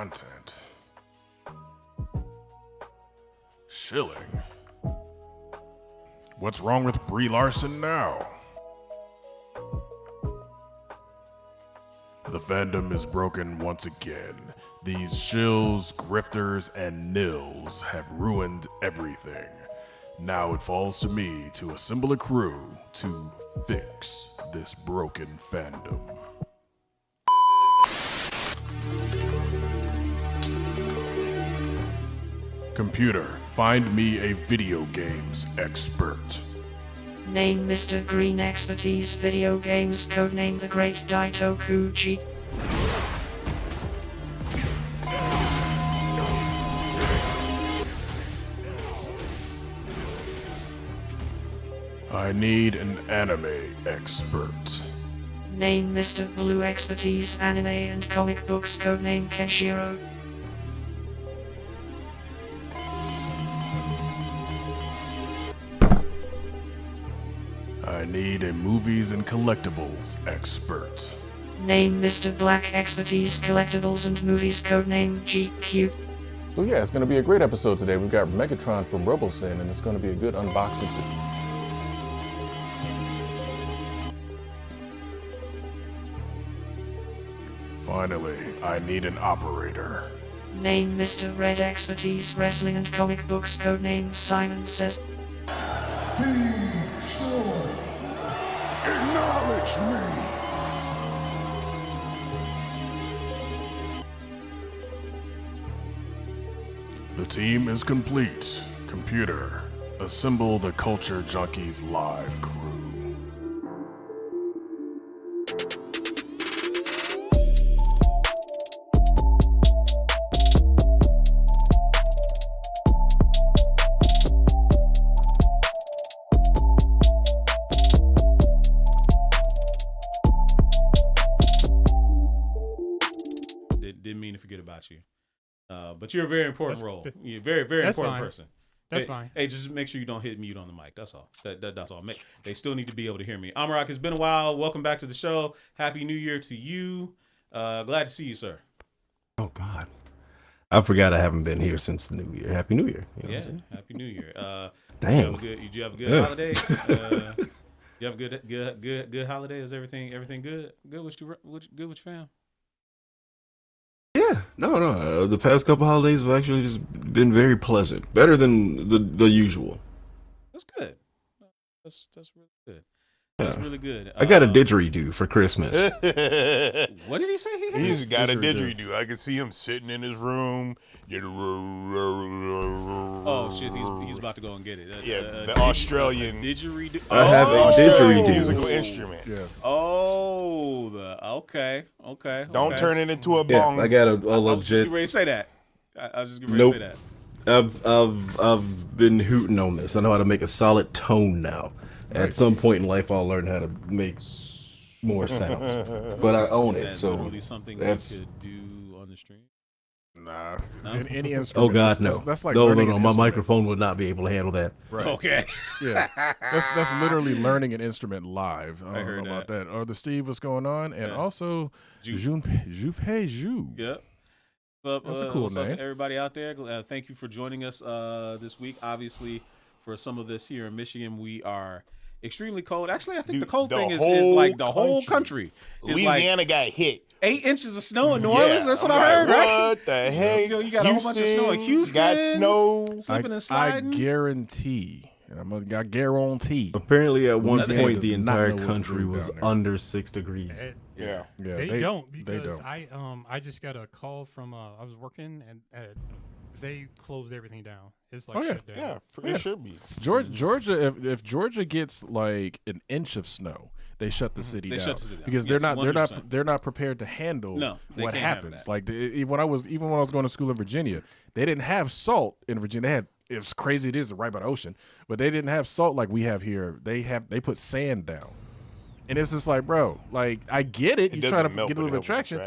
content. Shilling. What's wrong with Brie Larson now? The fandom is broken once again. These shills, grifters, and nils have ruined everything. Now it falls to me to assemble a crew to fix this broken fandom. Computer, find me a video games expert. Name Mr. Green Expertise Video Games, codename The Great Daitokuji. I need an anime expert. Name Mr. Blue Expertise Anime and Comic Books, codename Kenshiro. I need a movies and collectibles expert. Name Mr. Black Expertise Collectibles and Movies, codename GQ. So yeah, it's going to be a great episode today. We've got Megatron from RoboSyn, and it's going to be a good unboxing too. Finally, I need an operator. Name Mr. Red Expertise Wrestling and Comic Books, codename Simon Says. Acknowledge me! The team is complete. Computer, assemble the Culture Junkies live crew. Didn't mean to forget about you. But you're a very important role. You're a very, very important person. That's fine. Hey, just make sure you don't hit mute on the mic. That's all. That's all. They still need to be able to hear me. Amarak, it's been a while. Welcome back to the show. Happy New Year to you. Glad to see you, sir. Oh God, I forgot I haven't been here since the New Year. Happy New Year. You know what I'm saying? Happy New Year. Dang. Did you have a good holiday? You have a good holiday? Is everything good? Good with your fam? Yeah, no. The past couple holidays have actually just been very pleasant. Better than the usual. That's good. That's really good. That's really good. I got a didgeridoo for Christmas. What did he say? He's got a didgeridoo. I can see him sitting in his room. Oh shit! He's about to go and get it. The Australian didgeridoo. I have a didgeridoo. Musical instrument. Yeah. Oh, okay. Don't turn it into a Yeah, bong. I got a I was just legit. getting ready to say that. I was just getting ready to say that. I've been hooting on this. I know how to make a solid tone now. At some point in life, I'll learn how to make more sounds. But I own it, Is that so literally something that's. you could do on the stream? Nah. No? Any instrument. Oh God, no! That's like no. learning an My instrument. microphone would not be able to handle that. Right. Okay. Yeah, that's literally learning an instrument live. I don't heard know about that. Steve, what's going on? And also, Junpei Ju. Yep. That's a cool what's up name. to everybody out there? Thank you for joining us this week. Obviously, for some of this here in Michigan, we are extremely cold. Actually, I think the cold thing is like the whole country. It's Louisiana got hit. 8 inches of snow in New Orleans. That's what I heard, like, right? What the heck? You got a whole bunch of snow in Houston. Got snow. Slipping and I sliding. guarantee, and I guarantee. Apparently, at one Louisiana point, does the not entire know what to country do was down there. under 6 degrees. Yeah. Yeah, They don't because they don't. I just got a call from I was working and they closed everything down. It's like shut down. Yeah, it should be. Georgia, if Georgia gets like an inch of snow, they shut the city They down shut the city down. because Yes, they're not prepared to handle No, they what can't handle happens. that. Like when I was going to school in Virginia, they didn't have salt in Virginia. It's crazy it is right by the ocean, but they didn't have salt like we have here. They put sand down. And it's just like, bro, like I get it. You're trying to melt, get a little bit of traction.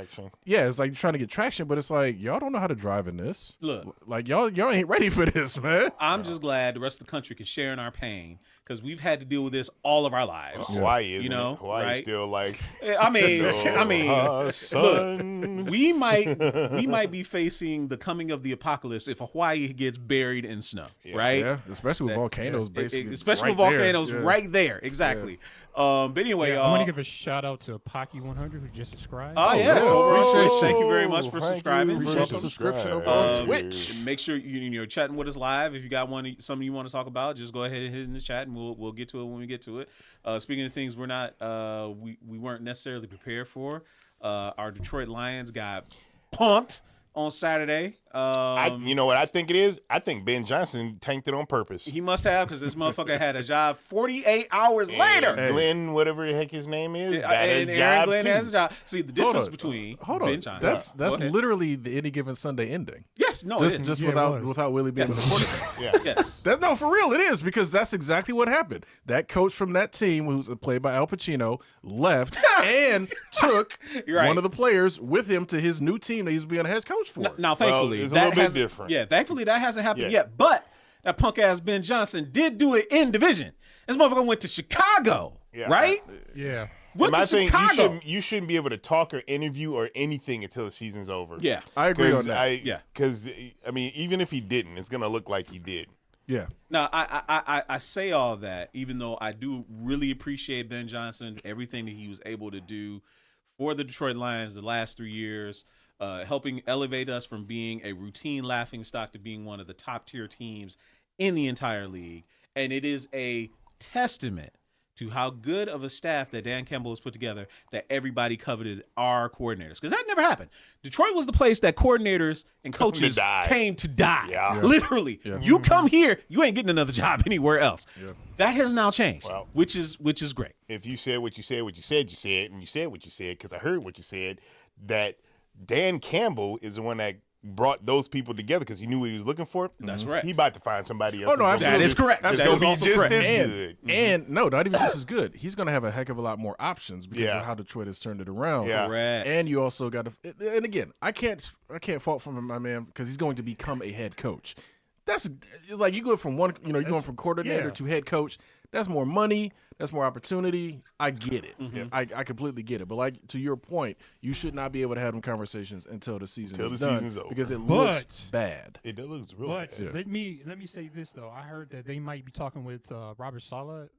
Yeah, it's like you're trying to get traction, but it's like y'all don't know how to drive in this. Look, like y'all ain't ready for this, man. I'm just glad the rest of the country can share in our pain because we've had to deal with this all of our lives. Hawaii, you know, Hawaii right? still like. I mean, son. look, we might be facing the coming of the apocalypse if Hawaii gets buried in snow, right? Yeah, especially with volcanoes, basically. Especially right with volcanoes, there. right there, exactly. But anyway, I want to give a shout out to Pocky 100 who just subscribed. Oh yes, over on Twitch. Thank you very much for Thank subscribing. you. Appreciate the subscription over on Twitch. Make sure you're chatting with us live. If you got something you want to talk about, just go ahead and hit in the chat, and we'll get to it when we get to it. Speaking of things we're not we weren't necessarily prepared for, our Detroit Lions got punked on Saturday. You know what I think it is? I think Ben Johnson tanked it on purpose. He must have, because this motherfucker had a job 48 hours later. Glenn, whatever the heck his name is, got and a Aaron job Glenn too. has a job. See, the difference between Ben Johnson. That's literally the Any Given Sunday ending. Yes, no, just it is. without Willie being the quarterback. Yes. No, for real, it is, because that's exactly what happened. That coach from that team, who's played by Al Pacino, left and took one of the players with him to his new team that he's being a head coach for. Now, thankfully, it's a little bit different. Yeah, thankfully that hasn't happened yet. But that punk ass Ben Johnson did do it in division. This motherfucker went to Chicago, right? Yeah. Went to Chicago. You shouldn't be able to talk or interview or anything until the season's over. Yeah, I agree on that. Because I mean, even if he didn't, it's gonna look like he did. Yeah. Now, I say all that, even though I do really appreciate Ben Johnson, everything that he was able to do for the Detroit Lions the last 3 years, helping elevate us from being a routine laughingstock to being one of the top tier teams in the entire league. And it is a testament to how good of a staff that Dan Campbell has put together that everybody coveted our coordinators. Because that never happened. Detroit was the place that coordinators and coaches came to die. Yeah. Literally. Yeah. You come here, you ain't getting another job anywhere else. Yeah. That has now changed, which is great. If you said what you said, and you said what you said, because I heard what you said, that Dan Campbell is the one that brought those people together because he knew what he was looking for. That's right. He about to find somebody else. Oh, no, absolutely. That is correct. That is be also just correct. as good. And no, not even just as good. He's going to have a heck of a lot more options because of how Detroit has turned it around. Yeah. Correct. And you also got to, and again, I can't fault from my man because he's going to become a head coach. That's like you go from one, you're going from coordinator to head coach. That's more money. That's more opportunity. I get it. Mm-hmm. I completely get it. But like to your point, you should not be able to have them conversations until the season is done season's over. because it looks bad. It looks real bad. Let me say this though. I heard that they might be talking with Robert Saleh.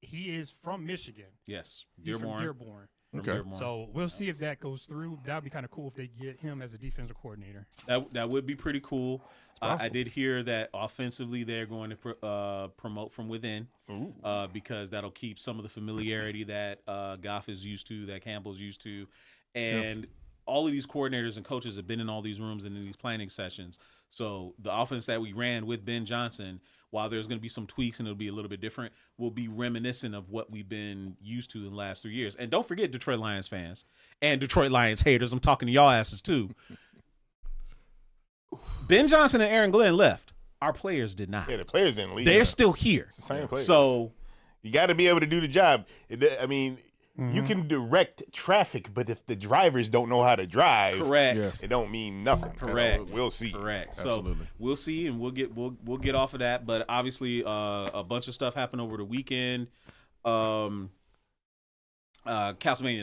He is from Michigan. Yes, He's from Dearborn. Okay. So we'll see if that goes through. That would be kind of cool if they get him as a defensive coordinator. That would be pretty cool. I did hear that offensively they're going to promote from within because that'll keep some of the familiarity that Goff is used to, that Campbell's used to. And all of these coordinators and coaches have been in all these rooms and in these planning sessions. So the offense that we ran with Ben Johnson, while there's going to be some tweaks and it'll be a little bit different, will be reminiscent of what we've been used to in the last 3 years. And don't forget, Detroit Lions fans and Detroit Lions haters, I'm talking to y'all asses too. Ben Johnson and Aaron Glenn left. Our players did not. Yeah, the players didn't leave. They're still here. It's the same players. So you got to be able to do the job. I mean, you can direct traffic, but if the drivers don't know how to drive, it don't mean nothing. Correct. So we'll see. Correct. Absolutely. So we'll see, and we'll get off of that. But obviously, a bunch of stuff happened over the weekend. Castlevania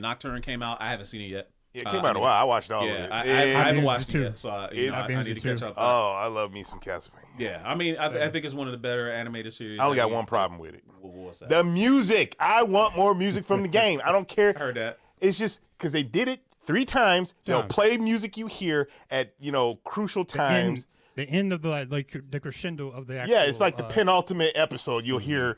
Nocturne came out. I haven't seen it yet. It came out a while. I watched all of it. I haven't watched it yet, so I need to catch up. Oh, I love me some Castlevania. Yeah, I mean, I think it's one of the better animated series. I only got one problem with it. What's that? The music. I want more music from the game. I don't care. I heard that. It's just because they did it 3 times. They'll play music you hear at crucial times. The end of the crescendo of the actual, it's like the penultimate episode. You'll hear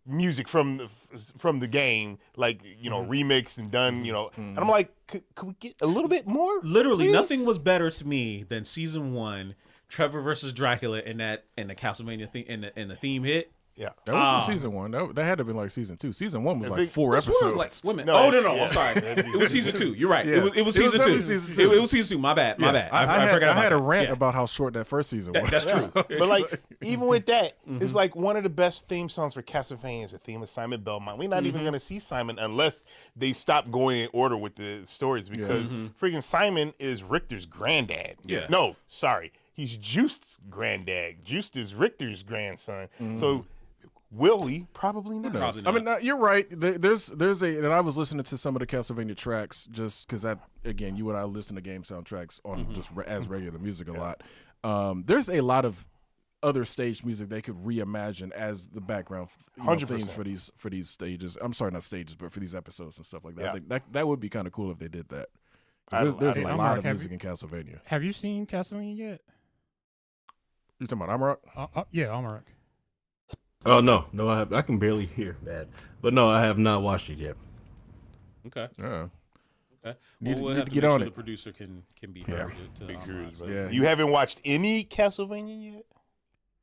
music from the game, like remixed and done. And I'm like, could we get a little bit more? Literally, please? nothing was better to me than season 1, Trevor versus Dracula, and the Castlevania theme and the theme hit. Yeah. That was the season 1. That had to have been like season 2. Season 1 was I like think- 4 Which one episodes. was like women? No, Oh no, yeah. I'm sorry. It was season 2. You're right. Yeah. It was It was season 2. definitely season 2. It was season 2. My bad. My bad. I forgot about had a that. rant Yeah. about how short that first season was. That's true. But like, even with that, it's like one of the best theme songs for Castlevania is the theme of Simon Belmont. We're not even gonna see Simon unless they stop going in order with the stories because freaking Simon is Richter's granddad. Yeah. No, sorry, he's Juiced's granddad. Juiced is Richter's grandson. So Willie probably not. Probably I mean, you're right. There's and I was listening to some of the Castlevania tracks just because again, you and I listen to game soundtracks on just as regular music a lot. There's a lot of other stage music they could reimagine as the background themes 100%. for these stages. I'm sorry, not stages, but for these episodes and stuff like that. Yeah. I think that would be kind of cool if they did that. 'Cause I- There's I- a I'm lot Mark, of have music you- in Castlevania. Have you seen Castlevania yet? You talking about Amarok? Yeah, Amarok. Oh no, I can barely hear that, but no, I have not watched it yet. Okay. Yeah. Okay. Need Well, to- we'll need have to to get make on sure it. the producer can be heard to Big curious, Amara. but Yeah. You haven't watched any Castlevania yet?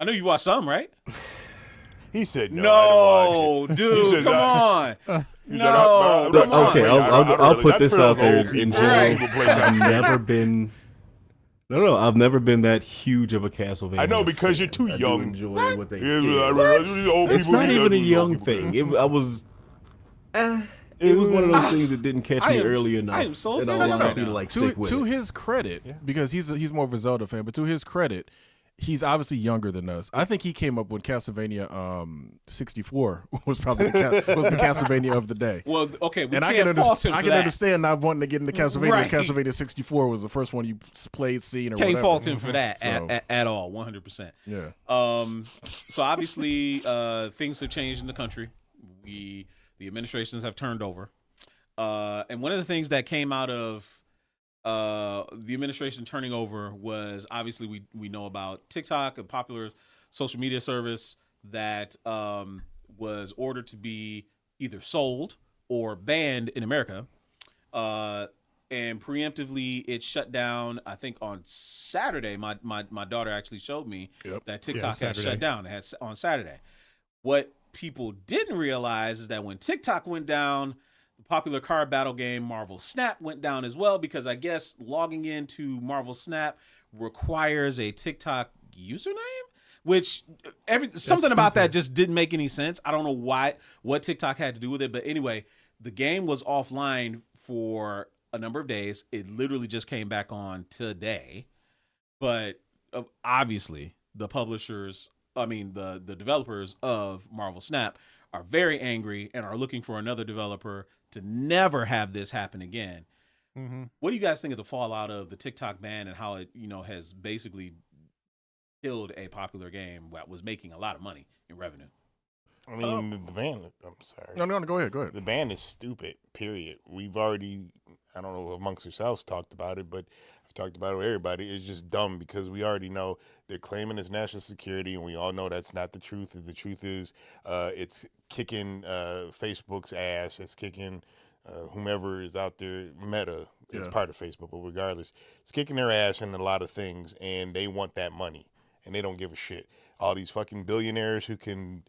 I know you watched some, right? He said no. I didn't watch it. dude, said come no. on. He said, No, I'm come on. Okay, I'll put this out there in general. People play I've Castlevania. never been. No, I've never been that huge of a Castlevania. I know, because you're fan. too I young. do enjoy what they Yeah, did. I realize old It's people not do even that, a old young people do thing. that. I was. It was one of those things that didn't catch me early enough. I am so in all offended right honesty, now. to like stick with To it. his credit, because he's more of a Zelda fan, but to his credit, he's obviously younger than us. I think he came up when Castlevania 64 was probably was the Castlevania of the day. Well, okay, we And can't fault him I for can that. understand not wanting to get into Castlevania. Right. Castlevania 64 was the first one you played, seen, or Can't whatever. fault him for that So, at all, 100%. yeah. So obviously, things have changed in the country. The administrations have turned over, and one of the things that came out of the administration turning over was obviously we know about TikTok, a popular social media service that was ordered to be either sold or banned in America. And preemptively, it shut down. I think on Saturday, my daughter actually showed me that TikTok had Saturday. shut down. It had on Saturday. What people didn't realize is that when TikTok went down, the popular card battle game Marvel Snap went down as well, because I guess logging into Marvel Snap requires a TikTok username, which something about that just didn't make any sense. I don't know what TikTok had to do with it, but anyway, the game was offline for a number of days. It literally just came back on today, but obviously the developers of Marvel Snap are very angry and are looking for another developer to never have this happen again. Mm-hmm. What do you guys think of the fallout of the TikTok ban and how it, has basically killed a popular game that was making a lot of money in revenue? I mean, the ban. I'm sorry. No, go ahead. The ban is stupid. Period. We've already, I don't know, amongst ourselves talked about it, but I've talked about it with everybody. It's just dumb because we already know they're claiming it's national security, and we all know that's not the truth. The truth is, it's kicking Facebook's ass. It's kicking whomever is out there. Meta is part of Facebook, but regardless, it's kicking their ass in a lot of things, and they want that money, and they don't give a shit. All these fucking billionaires who can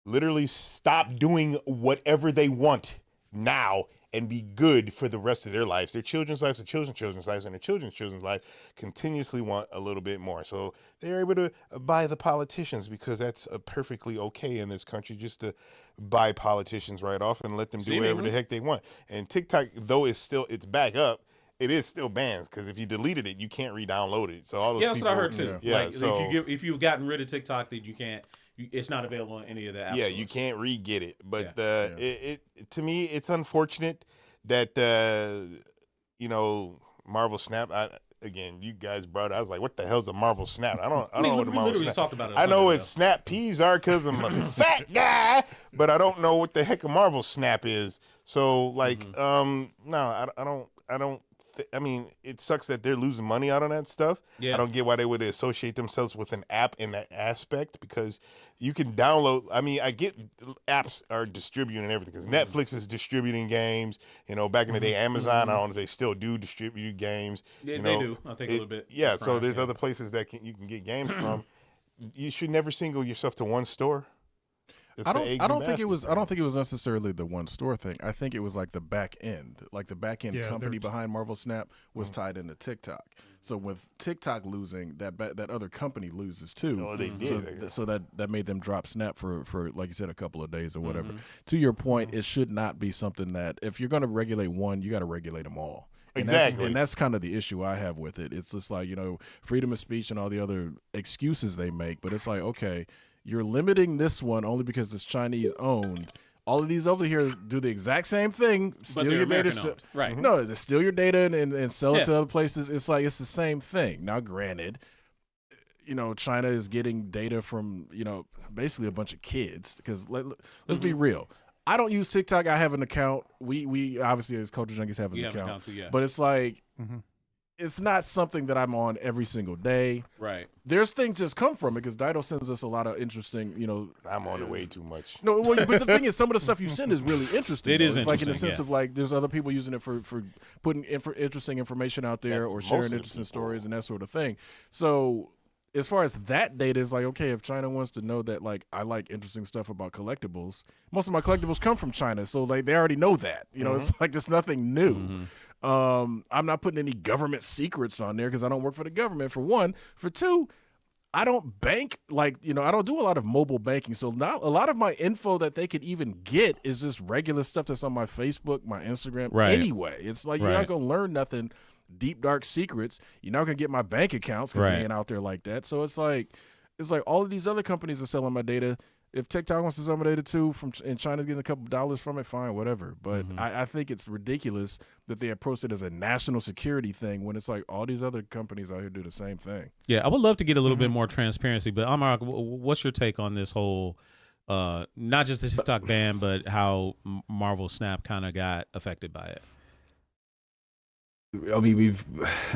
literally stop doing whatever they want now and be good for the rest of their lives. Their children's lives, their children's lives, and their children's life continuously want a little bit more. So they're able to buy the politicians because that's perfectly okay in this country, just to buy politicians right off and let them do whatever the heck they want. And TikTok, though it's back up, it is still banned because if you deleted it, you can't re-download it. So all those That's people, what I heard too. Yeah, like so if you've gotten rid of TikTok, that you can't. It's not available on any of the apps. yeah, you can't re-get it. But Yeah. it to me, it's unfortunate that Marvel Snap. Again, you guys brought it. I was like, what the hell's a Marvel Snap? I don't know what the we Marvel literally Snap. talked about it. I know what Snap Peas are because I'm a fat guy, but I don't know what the heck a Marvel Snap is. So like, no, I don't. I mean, it sucks that they're losing money out on that stuff. Yeah. I don't get why they would associate themselves with an app in that aspect, because you can download. I mean, I get apps are distributing everything because Netflix is distributing games. Back in the day, Amazon, I don't know if they still do distribute games. Yeah, they do. I think a little bit. Yeah, so Prime, there's other places that you can get games from. You should never single yourself to one store. That's I the don't. eggs I and don't think it basket was. I thing. don't think it was necessarily the one store thing. I think it was like the back end, like the back end Yeah, company they're- behind Marvel Snap was Mm. tied into TikTok. So with TikTok losing, that other company loses too. Oh, they did. So that made them drop Snap for like you said a couple of days or whatever. Mm-hmm. To your point, it should not be something that if you're going to regulate one, you got to regulate them all. And Exactly. that's kind of the issue I have with it. It's just like, freedom of speech and all the other excuses they make. But it's like, okay, you're limiting this one only because it's Chinese owned. All of these over here do the exact same thing. Steal they're your data. American owned. Right. No, they steal your data and sell it Yeah. to other places. It's like it's the same thing. Now, granted, China is getting data from, basically a bunch of kids. Because let's be real. I don't use TikTok. I have an account. We obviously as Culture Junkies have an You have an account. account too, yeah. But it's like Mhm. it's not something that I'm on every single day. Right. There's things that's come from it because Dido sends us a lot of interesting, I'm on it way too much. No, well, but the thing is, some of the stuff you send is really interesting. It though. is It's like in the interesting, sense yeah. of like there's other people using it for putting interesting information out there That's or most sharing of the interesting people. stories and that sort of thing. So as far as that data is like, okay, if China wants to know that like I like interesting stuff about collectibles, most of my collectibles come from China, so like they already know that. It's like there's nothing new. I'm not putting any government secrets on there because I don't work for the government, for one. For two, I don't bank I don't do a lot of mobile banking. So not a lot of my info that they could even get is just regular stuff that's on my Facebook, my Instagram. Right. Anyway, it's like you're not Right. gonna learn nothing deep dark secrets. You're not gonna get my bank accounts because Right. they ain't out there like that. So it's like all of these other companies are selling my data. If TikTok wants to sell my data too, and China's getting a couple dollars from it, fine, whatever. But I think it's ridiculous that they approach it as a national security thing when it's like all these other companies out here do the same thing. Yeah, I would love to get a little bit more transparency, but Amar, what's your take on this whole, not just the TikTok ban, but how Marvel Snap kind of got affected by it? I mean, we've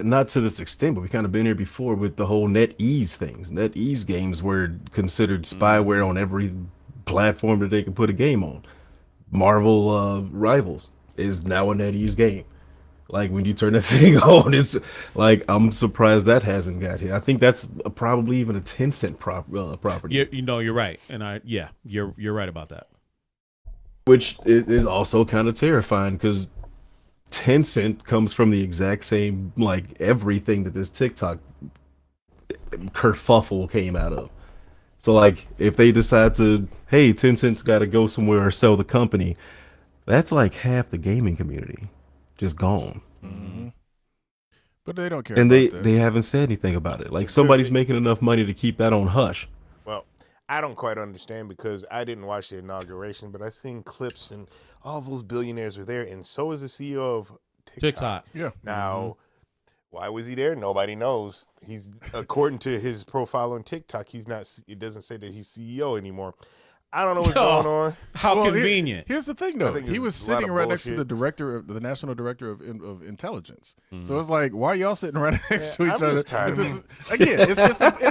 not to this extent, but we kind of been here before with the whole NetEase things. NetEase games were considered spyware on every platform that they could put a game on. Marvel Rivals is now a NetEase game. Like when you turn that thing on, it's like I'm surprised that hasn't got here. I think that's probably even a Tencent property, You're right, and you're right about that. which is also kind of terrifying because Tencent comes from the exact same like everything that this TikTok kerfuffle came out of. So like if they decide to, hey, Tencent's got to go somewhere or sell the company, that's like half the gaming community just gone. But they don't care. And about that. they haven't said anything about it. Like somebody's making enough money to keep that on hush. Well, I don't quite understand because I didn't watch the inauguration, but I seen clips and all those billionaires were there, and so is the CEO of TikTok. Yeah. Now, why was he there? Nobody knows. He's according to his profile on TikTok, he's not. It doesn't say that he's CEO anymore. I don't know what's going on. How Well, convenient. Here's the thing, though. think He it's was a lot sitting of right next to bullshit. the national director of intelligence. So it's like, why are y'all sitting right next to Yeah, each I'm other? just tired of This him. is- again,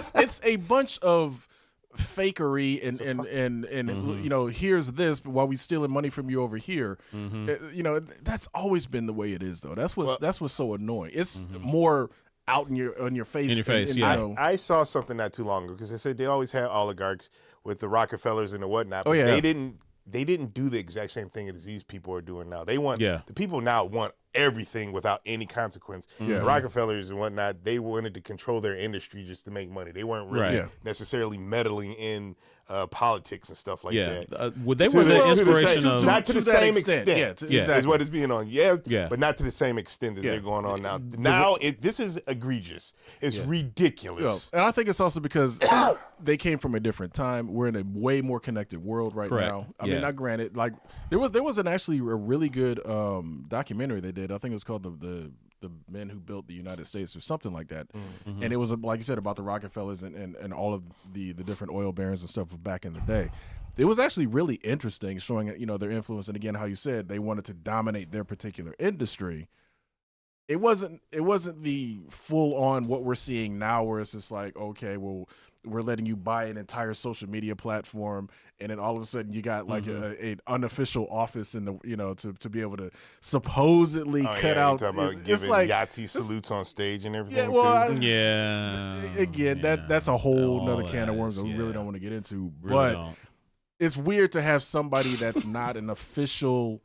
it's a bunch of fakery and here's this while we stealing money from you over here. That's always been the way it is, though. That's what's so annoying. It's more out in your face. In your face, and, yeah. I saw something not too long ago because they said they always had oligarchs with the Rockefellers and the whatnot. But Oh, yeah. they didn't do the exact same thing as these people are doing now. They want Yeah. the people now want everything without any consequence. Yeah. The Rockefellers and whatnot, they wanted to control their industry just to make money. They weren't really Right. Yeah. necessarily meddling in politics and stuff like Yeah, that. they To were the- the to the inspiration same- of. not to the that same extent. Yeah, Yeah. Is exactly. what it's being on. Yeah. But not to the same extent that Yeah. they're going on now. Now this is egregious. It's ridiculous. And I think it's also because they came from a different time. We're in a way more connected world right Correct. now. I Yeah. mean, not granted, like there was actually a really good documentary they did. I think it was called the Men Who Built the United States or something like that. And it was like you said about the Rockefellers and all of the different oil barons and stuff back in the day. It was actually really interesting, showing their influence and again how you said they wanted to dominate their particular industry. It wasn't the full on what we're seeing now, where it's just like, okay, well, we're letting you buy an entire social media platform, and then all of a sudden you got like an unofficial office in the to be able to supposedly Oh, cut yeah, out. you talk about It's giving like, Yahtzee salutes on stage and everything. yeah, well, too. Yeah. again, Yeah. that's a whole All nother that can of worms is- that we really yeah. don't want to get into. Really but don't. it's weird to have somebody that's not an official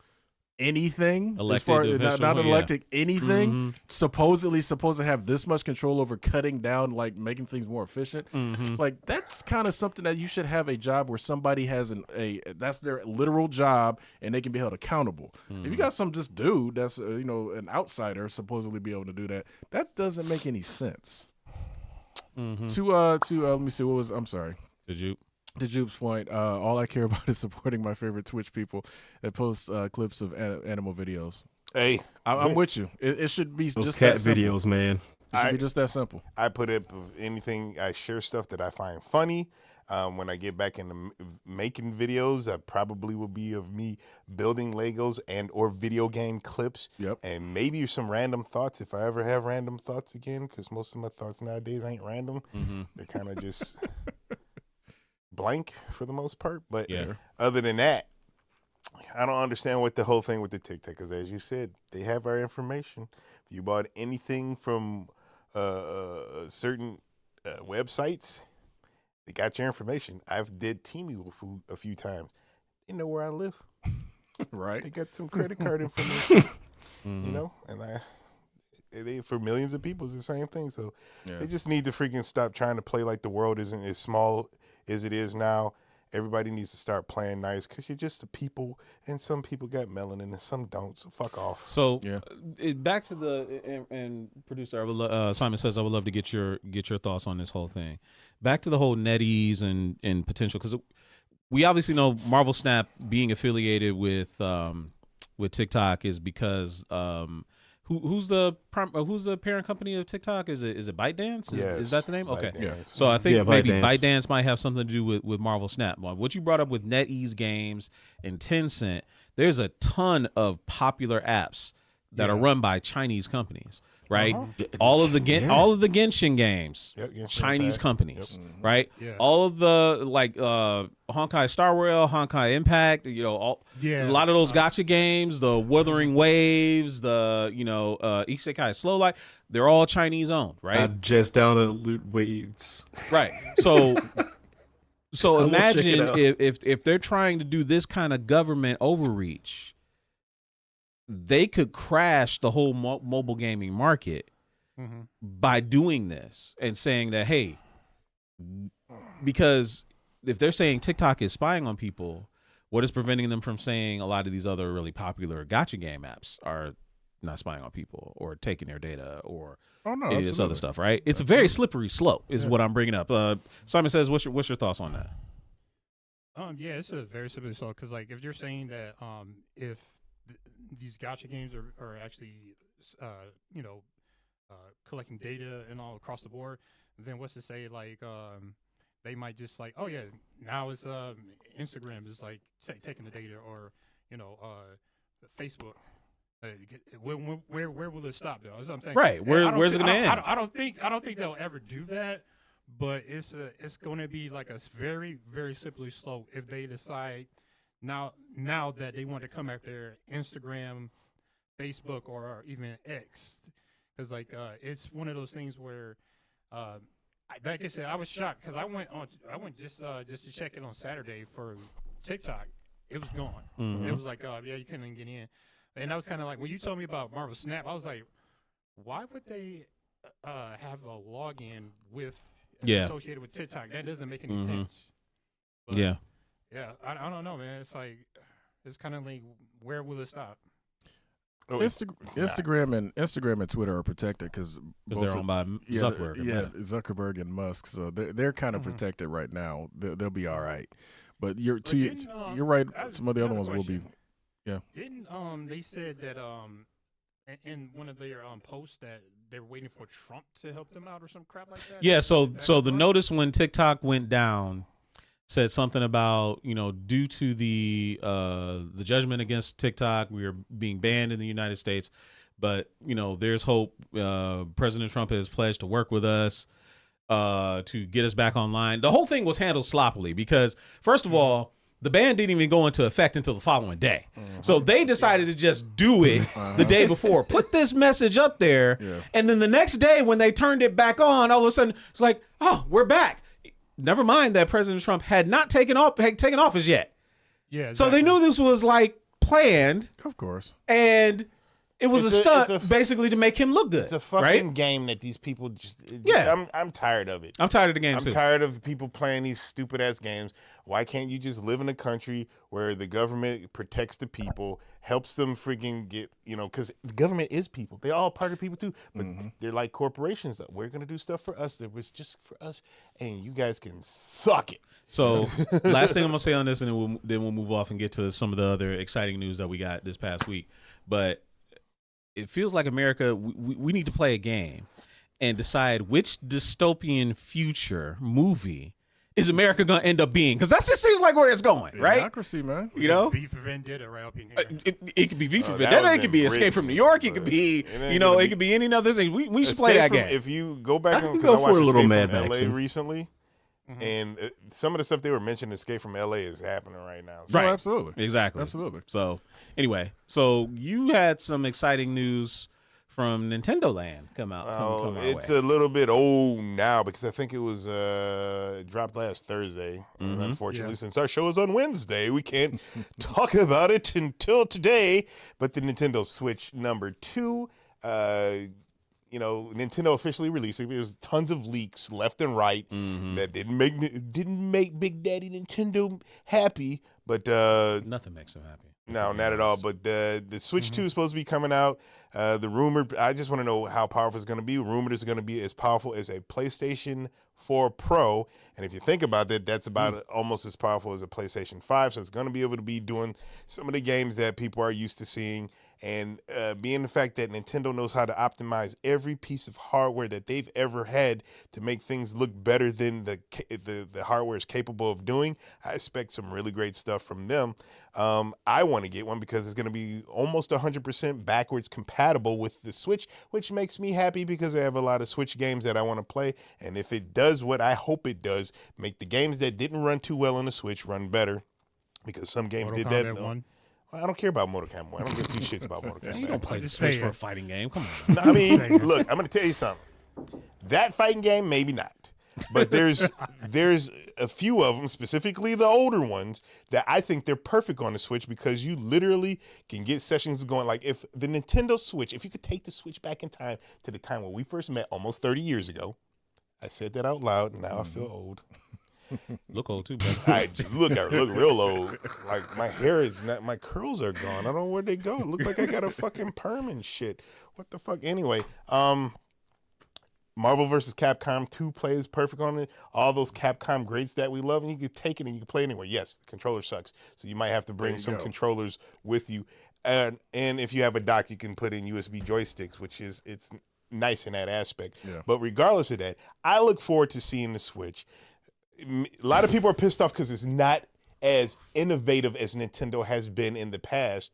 anything, Elected as far official, not yeah. elected anything, Mhm. supposedly supposed to have this much control over cutting down, like making things more efficient. It's like that's kind of something that you should have a job where somebody has that's their literal job and they can be held accountable. If you got some just dude that's an outsider supposedly be able to do that, that doesn't make any sense. To let me see, I'm sorry. Did you? To Jupe's point, all I care about is supporting my favorite Twitch people that post clips of animal videos. Hey, I'm with you. It should be Those just cat that simple. videos, man. It should be just that simple. I put up anything. I share stuff that I find funny. When I get back into making videos, that probably will be of me building Legos or video game clips. Yep. And maybe some random thoughts if I ever have random thoughts again, because most of my thoughts nowadays ain't random. They're kind of just blank for the most part. But other than that, I don't understand what the whole thing with the TikTok, because as you said, they have our information. If you bought anything from certain websites, they got your information. I've did Temu a few times. They know where I live. Right. They got some credit card information, and they for millions of people, it's the same thing. So they just need to freaking stop trying to play like the world isn't as small as it is now. Everybody needs to start playing nice, because you're just the people, and some people got melanin and some don't. So fuck off. So back to the and producer, Simon says I would love to get your thoughts on this whole thing. Back to the whole NetEase and potential, because we obviously know Marvel Snap being affiliated with TikTok is because who's the parent company of TikTok? Is it ByteDance? Is that the name? Okay. ByteDance. So I think maybe ByteDance. ByteDance might have something to do with Marvel Snap. What you brought up with NetEase Games and Tencent, there's a ton of popular apps that are run by Chinese companies, right? All of the Genshin games, Chinese companies, right? Yeah. All of the Honkai Star Rail, Honkai Impact, a lot of those gacha games, the Wuthering Waves, the Isekai Slow Life, they're all Chinese owned, right? I just down to Loot Waves. Right. So imagine it out. if they're trying to do this kind of government overreach, they could crash the whole mobile gaming market by doing this and saying that, hey, because if they're saying TikTok is spying on people, what is preventing them from saying a lot of these other really popular gacha game apps are not spying on people or taking their data or any of this other stuff, right? It's a very slippery slope is what I'm bringing up. Simon says, what's your thoughts on that? Yeah, it's a very slippery slope, because if you're saying that if these gacha games are actually collecting data and all across the board, then what's to say they might just now it's Instagram is taking the data, or Facebook. Where will it stop though? That's what I'm saying. Right. Where's it gonna end? I don't think they'll ever do that, but it's going to be like a very, very slippery slope if they decide now that they want to come after Instagram, Facebook, or even X, because it's one of those things where, like I said, I was shocked because I went just to check it on Saturday for TikTok. It was gone. It was you couldn't even get in, and I was kind of like, when you told me about Marvel Snap, I was like, why would they have a login with associated with TikTok? That doesn't make any sense. But, yeah, I don't know, man. It's kind of like, where will it stop? Instagram and Twitter are protected because they're owned by Zuckerberg. Zuckerberg and Musk, so they're kind of protected right now. They'll be all right. But you're right. Some of the other ones will be. Yeah. Didn't they said that in one of their posts that they're waiting for Trump to help them out or some crap like that? Yeah. So the notice when TikTok went down said something about, due to the judgment against TikTok, we are being banned in the United States, but there's hope. President Trump has pledged to work with us to get us back online. The whole thing was handled sloppily because, first of all, the ban didn't even go into effect until the following day. So they decided to just do it the day before, put this message up there, and then the next day when they turned it back on, all of a sudden it's like, oh, we're back. never mind that President Trump had not taken office yet. Yeah. So they knew this was like planned, Of course. and it was It's a a- stunt it's a- basically to make him look good. It's a fucking right? game that these people Yeah. I'm tired of it. I'm tired of the game I'm too. tired of people playing these stupid ass games. Why can't you just live in a country where the government protects the people, helps them freaking get, because the government is people. They're all part of people too, but they're like corporations. We're going to do stuff for us that was just for us, and you guys can suck it. So last thing I'm gonna say on this, and then we'll move off and get to some of the other exciting news that we got this past week. But it feels like America, we need to play a game and decide which dystopian future movie is America gonna end up being, because that just seems like where it's going, right? Democracy, man. You know, V for Vendetta right up in here. it could be V for that Vendetta, was it could be in Escape from New Britain, York, it could but be, it ain't it gonna could be any other thing. We should play Escape that from- game. If you go back I and can because I go watched for a little Escape Mad from Max LA in. recently, and some of the stuff they were mentioning, Escape from LA, is happening right now. So Right. Oh, absolutely. Exactly. Absolutely. So anyway, so you had some exciting news from Nintendo Land come out. Come our it's way. a little bit old now because I think it was it dropped last Thursday. Mm-hmm. And unfortunately, Yeah. since our show is on Wednesday, we can't talk about it until today. But the Nintendo Switch #2, Nintendo officially released it. There was tons of leaks left and right Mm-hmm. that didn't make Big Daddy Nintendo happy. But Nothing makes him happy. no, not at all. But the Switch 2 is supposed to be coming out. The rumor, I just want to know how powerful it's going to be. Rumored it's going to be as powerful as a PlayStation 4 Pro. And if you think about that, that's about almost as powerful as a PlayStation 5. So it's going to be able to be doing some of the games that people are used to seeing. And being the fact that Nintendo knows how to optimize every piece of hardware that they've ever had to make things look better than the hardware is capable of doing, I expect some really great stuff from them. I want to get one because it's going to be almost 100% backwards compatible with the Switch, which makes me happy because I have a lot of Switch games that I want to play. And if it does what I hope it does, make the games that didn't run too well on the Switch run better, because some games Mortal did Kombat that. 1. I don't care about Mortal Kombat 1. I don't give two shits about Mortal Kombat. You don't play the Just Switch saying. for a fighting game. Come on. I mean, saying. look, I'm going to tell you something. That fighting game, maybe not. But there's a few of them, specifically the older ones, that I think they're perfect on the Switch because you literally can get sessions going. Like if the Nintendo Switch, if you could take the Switch back in time to the time when we first met almost 30 years ago, I said that out loud, and now I feel old. Look old too, brother. I look real old. Like my hair is not, my curls are gone. I don't know where they go. It looks like I got a fucking perm and shit. What the fuck? Anyway, Marvel vs. Capcom 2 plays perfect on it. All those Capcom greats that we love, and you can take it and you can play anywhere. Yes, the controller sucks, so you might have to bring some controllers with you. And if you have a dock, you can put in USB joysticks, which is it's nice in that aspect. Yeah. But regardless of that, I look forward to seeing the Switch. A lot of people are pissed off because it's not as innovative as Nintendo has been in the past.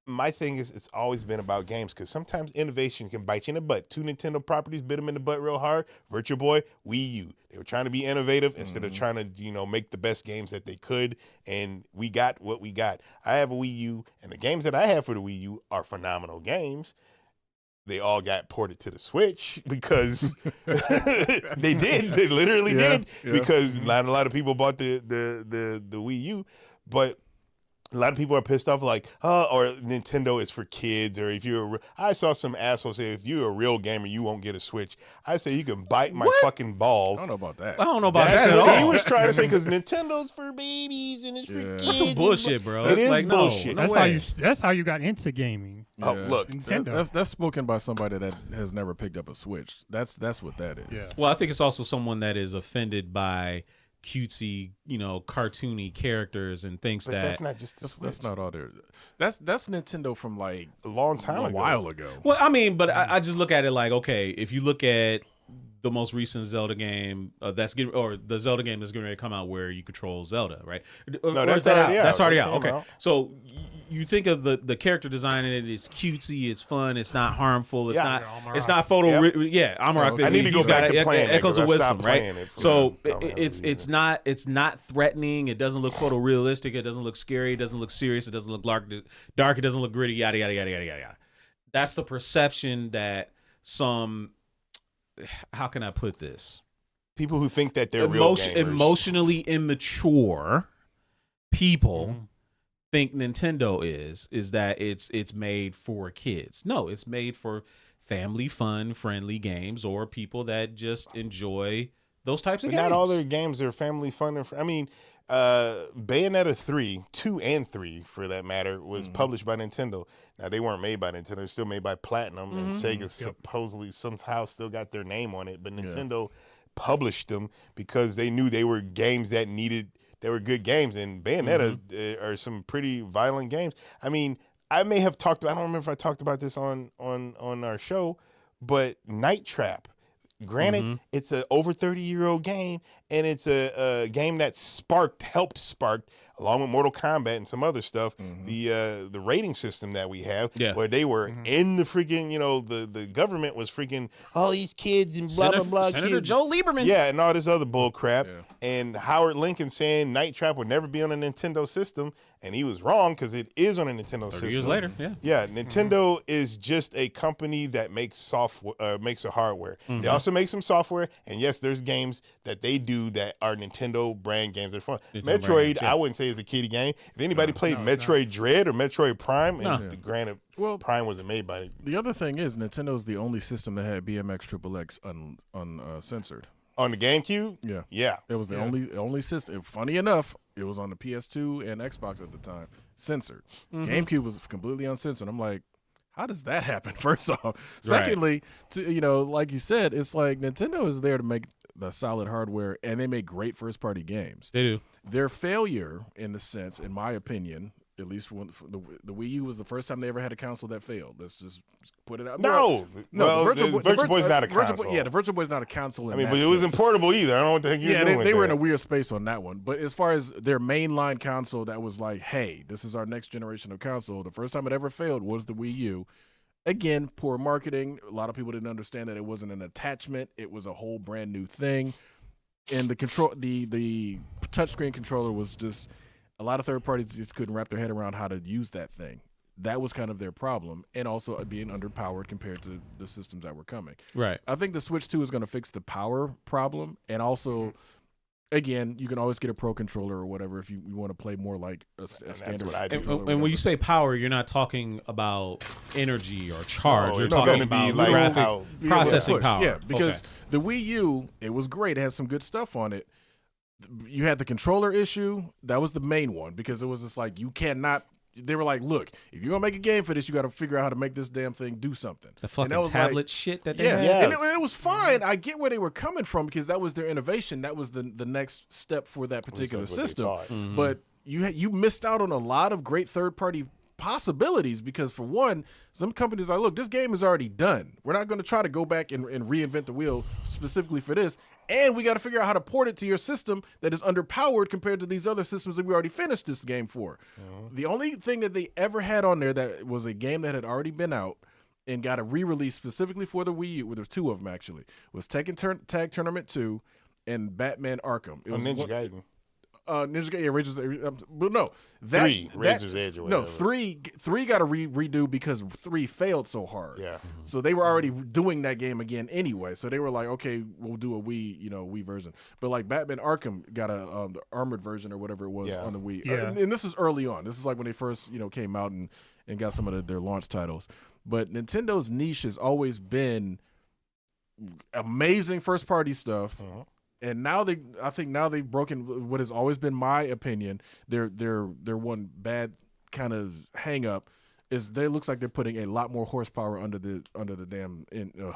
My thing is, it's always been about games because sometimes innovation can bite you in the butt. 2 Nintendo properties bit them in the butt real hard. Virtual Boy, Wii U. They were trying to be innovative instead of trying to, make the best games that they could. And we got what we got. I have a Wii U, and the games that I have for the Wii U are phenomenal games. They all got ported to the Switch because they did. They literally did because not a lot of people bought the Wii U, but a lot of people are pissed off like, or Nintendo is for kids, or if you're I saw some asshole say, if you're a real gamer, you won't get a Switch. I say, you can bite my fucking balls. I don't know about that. I don't know about That's that at what all. he was trying to say, because Nintendo's for babies and it's for kids. That's some bullshit, bro. It is Like, no, bullshit. no That's way. that's how you got into gaming. Oh, look. Nintendo. That's spoken by somebody that has never picked up a Switch. That's what that is. Yeah. Well, I think it's also someone that is offended by cutesy, cartoony characters and thinks But that that's not just the Switch. That's not all there. That's Nintendo from like a long time a ago. while ago. Well, I mean, but I just look at it like, okay, if you look at the most recent Zelda game the Zelda game that's getting ready to come out where you control Zelda, right? Or that's is that already out. That's already That out. came Okay, out. so you think of the character design in it. It's cutesy. It's fun. It's not harmful. It's Yeah. not. Yeah, It's not photo. Yep. Yeah, Amarok. I need to go he's got back to playing it, echoes of 'cause I stopped wisdom, right? playing it for So dumbass reason. it's not threatening. It doesn't look photorealistic. It doesn't look scary. It doesn't look serious. It doesn't look dark. It doesn't look gritty. Yada yada yada yada yada yada. That's the perception that some. How can I put this? People who think that they're real gamers. Emotionally immature people think Nintendo is that it's made for kids. No, it's made for family fun, friendly games or people that just enjoy those types of games. Not all their games are family fun. I mean, Bayonetta 2 and 3, for that matter, was published by Nintendo. Now, they weren't made by Nintendo. They're still made by Platinum, and Sega supposedly somehow still got their name on it. But Nintendo published them because they knew they were games that they were good games. And Bayonetta are some pretty violent games. I mean, I may have I don't remember if I talked about this on our show, but Night Trap. Granted, it's an over 30-year-old game, and it's a game that helped spark, along with Mortal Kombat and some other stuff, the rating system that we have, where they were in the freaking, the government was freaking all these kids and blah, blah, blah. Senator kids. Joe Lieberman. Yeah, and all this other bull crap. Yeah. And Howard Lincoln saying Night Trap would never be on a Nintendo system, and he was wrong because it is on a Nintendo system. 30 years later, Yeah, Nintendo is just a company that makes software, makes a hardware. They also make some software, and yes, there's games that they do that are Nintendo brand games that are fun. Metroid, I wouldn't say is a kiddie game. If anybody played Metroid Dread or Metroid Prime, and granted, Prime wasn't made by it. The other thing is Nintendo's the only system that had BMX Triple X uncensored. On the GameCube? Yeah. It was the only system. Funny enough, it was on the PS2 and Xbox at the time, censored. GameCube was completely uncensored. I'm like, how does that happen, first off? Secondly, like you said, it's like Nintendo is there to make the solid hardware, and they make great first-party games. They do. Their failure, in the sense, in my opinion, at least when the Wii U was the first time they ever had a console that failed. Let's just put it out. No, the Virtual Boy's not a console. The Virtual Boy's not a console. I mean, but it wasn't portable either. I don't know what the heck you're doing. They were in a weird space on that one. But as far as their mainline console, that was like, hey, this is our next generation of console. The first time it ever failed was the Wii U. Again, poor marketing. A lot of people didn't understand that it wasn't an attachment. It was a whole brand new thing. And the touchscreen controller was just. A lot of third parties just couldn't wrap their head around how to use that thing. That was kind of their problem, and also being underpowered compared to the systems that were coming. Right. I think the Switch 2 is going to fix the power problem, and also, again, you can always get a Pro controller or whatever if you want to play more like a standard. And when you say power, you're not talking about energy or charge. No, you're talking about graphic processing power. Yeah, because the Wii U, it was great. It has some good stuff on it. You had the controller issue. That was the main one because it was just like you cannot. They were like, look, if you're gonna make a game for this, you got to figure out how to make this damn thing do something. The fucking tablet shit that they had. And it was fine. I get where they were coming from because that was their innovation. That was the next step for that particular system. But you missed out on a lot of great third party possibilities because, for one, some companies are, look, this game is already done. We're not going to try to go back and reinvent the wheel specifically for this. And we got to figure out how to port it to your system that is underpowered compared to these other systems that we already finished this game for. The only thing that they ever had on there that was a game that had already been out and got a re-release specifically for the Wii U, well, there's two of them actually, was Tekken Tag Tournament 2 and Batman Arkham. It was Ninja Gaiden. Ninja Gaiden, Razor's, but no, Razor's Edge. Or whatever. No, three got to redo because 3 failed so hard. Yeah, so they were already doing that game again anyway. So they were like, okay, we'll do a Wii version. But like Batman Arkham got a the armored version or whatever it was on the Wii. Yeah. And this was early on. This is like when they first came out and got some of their launch titles. But Nintendo's niche has always been amazing first party stuff. And now I think they've broken what has always been my opinion. Their one bad kind of hang up is they looks like they're putting a lot more horsepower under the damn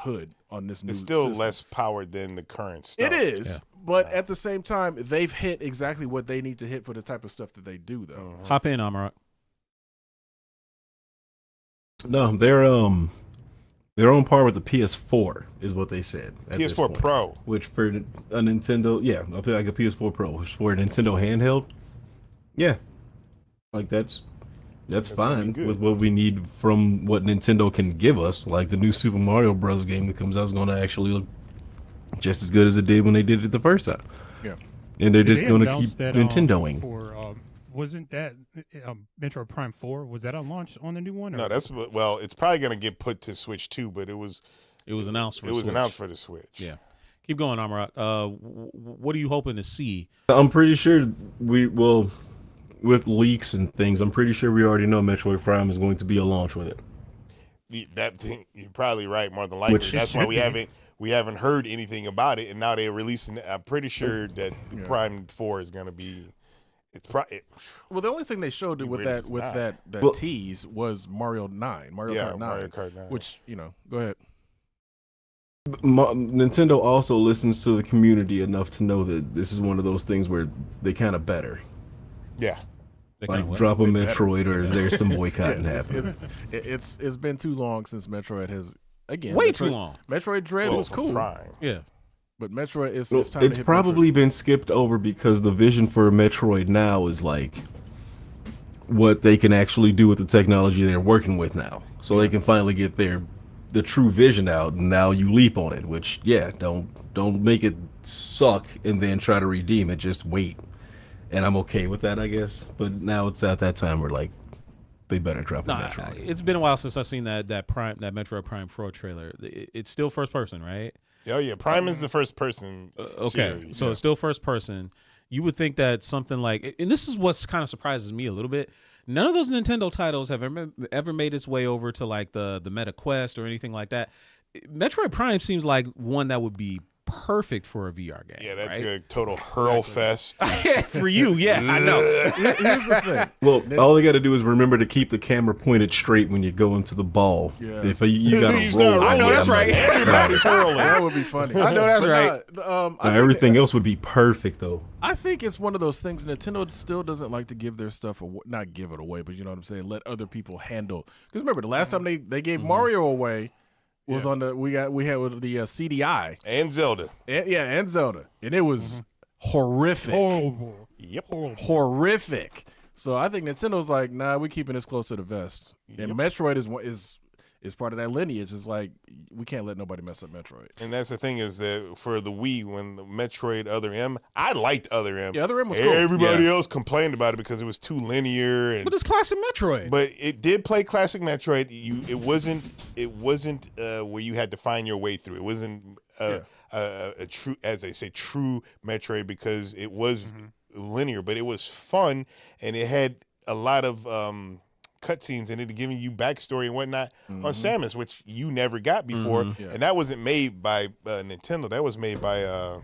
hood on this new. It's still system. less powered than the current stuff. It is, but at the same time, they've hit exactly what they need to hit for the type of stuff that they do, though. Hop in, Amarak. No, they're on par with the PS4, is what they said. PS4 Pro, which for a Nintendo, like a PS4 Pro, which for a Nintendo handheld, like that's fine with what we need from what Nintendo can give us. Like the new Super Mario Bros. Game that comes out is going to actually look just as good as it did when they did it the first time. Yeah, and they're just going to keep Nintendoing. Wasn't that Metroid Prime 4? Was that on launch on the new one? No, it's probably going to get put to Switch 2, but it was announced for the Switch. Announced for the Switch. Yeah. Keep going, Amarak. What are you hoping to see? I'm pretty sure with leaks and things, I'm pretty sure we already know Metroid Prime is going to be a launch with it. That thing, you're probably right. More than likely, that's why we haven't heard anything about it, and now they're releasing. I'm pretty sure that the Prime 4 is going to be. Well, the only thing they showed with that tease was Mario Kart 9, Mario Kart 9. Which go ahead. Nintendo also listens to the community enough to know that this is one of those things where they kind of better. Yeah. Like drop a Metroid, or is there some boycotting happening? It's been too long since Metroid has too long. Metroid Dread was cool. Prime. Yeah. But Metroid is Well, time it's to hit probably Metroid. been skipped over because the vision for Metroid now is like what they can actually do with the technology they're working with now. So they can finally get the true vision out, and now you leap on it, which don't make it suck and then try to redeem it, just wait. And I'm okay with that, I guess. But now it's at that time where like they better drop a Metroid. It's been a while since I've seen that Metroid Prime 4 trailer. It's still first person, right? Oh yeah, Prime is the first person. Okay, series. so it's still first person. You would think that something like, and this is what's kind of surprises me a little bit. None of those Nintendo titles have ever made its way over to like the Meta Quest or anything like that. Metroid Prime seems like one that would be perfect for a VR game. Yeah, that's right? a total hurl fest. For you, yeah, I know. Here's the thing. Well, all they got to do is remember to keep the camera pointed straight when you go into the ball. Yeah. If you got You to start roll, rolling. I know that's right. Everybody's hurling. That would be funny. I know that's But right. I think everything else would be perfect though. I think it's one of those things. Nintendo still doesn't like to give their stuff away, not give it away, but you know what I'm saying. Let other people handle. Because remember, the last time they gave Mario away was on the we had with the CDI And Zelda. and Zelda, and it was horrific. Yep. Horrific. So I think Nintendo's like, nah, we're keeping this close to the vest. And Metroid is part of that lineage. It's like we can't let nobody mess up Metroid. And that's the thing is that for the Wii, when the Metroid Other M, I liked Other M. Yeah, Other M was cool. Everybody else complained about it because it was too linear. And But it's classic Metroid. But it did play classic Metroid. It wasn't where you had to find your way through. It wasn't a true, as they say, true Metroid because it was linear, but it was fun and it had a lot of cutscenes in it, giving you backstory and whatnot on Samus, which you never got before, and that wasn't made by Nintendo. That was made by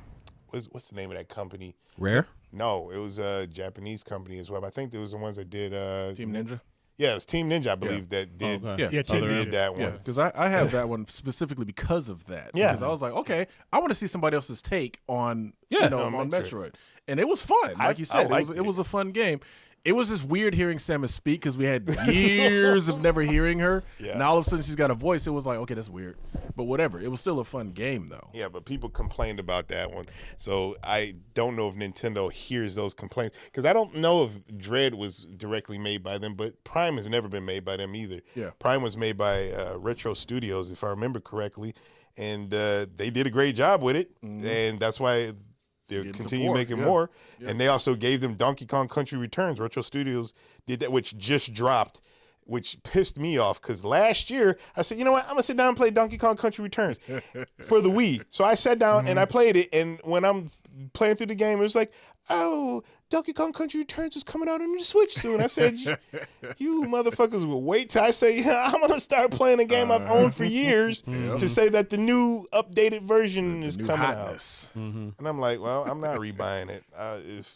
what's the name of that company? Rare? No, it was a Japanese company as well. I think it was the ones that did Team Ninja. Yeah, it was Team Ninja, I believe, that did. Okay. Yeah, They did that one. Yeah, because I have that one specifically because of that. Yeah. Because I was like, okay, I want to see somebody else's take on on on Metroid. Metroid, and it was fun. Like you said, liked it was a fun game. It was just weird hearing Samus speak because we had years of never hearing her. Yeah. Now all of a sudden she's got a voice. It was like, okay, that's weird, but whatever. It was still a fun game though. Yeah, but people complained about that one. So I don't know if Nintendo hears those complaints because I don't know if Dread was directly made by them, but Prime has never been made by them either. Yeah. Prime was made by Retro Studios, if I remember correctly, and they did a great job with it, and that's why they Getting to continue 4, making yeah. more. And they also gave them Donkey Kong Country Returns. Retro Studios did that, which just dropped, which pissed me off because last year I said, you know what, I'm going to sit down and play Donkey Kong Country Returns for the Wii. So I sat down and I played it. And when I'm playing through the game, it was like, oh, Donkey Kong Country Returns is coming out on the Switch soon. I said, you motherfuckers will wait till I say, I'm going to start playing a game I've owned for years to say that the new updated version is New coming hotness. out. And I'm like, well, I'm not rebuying it.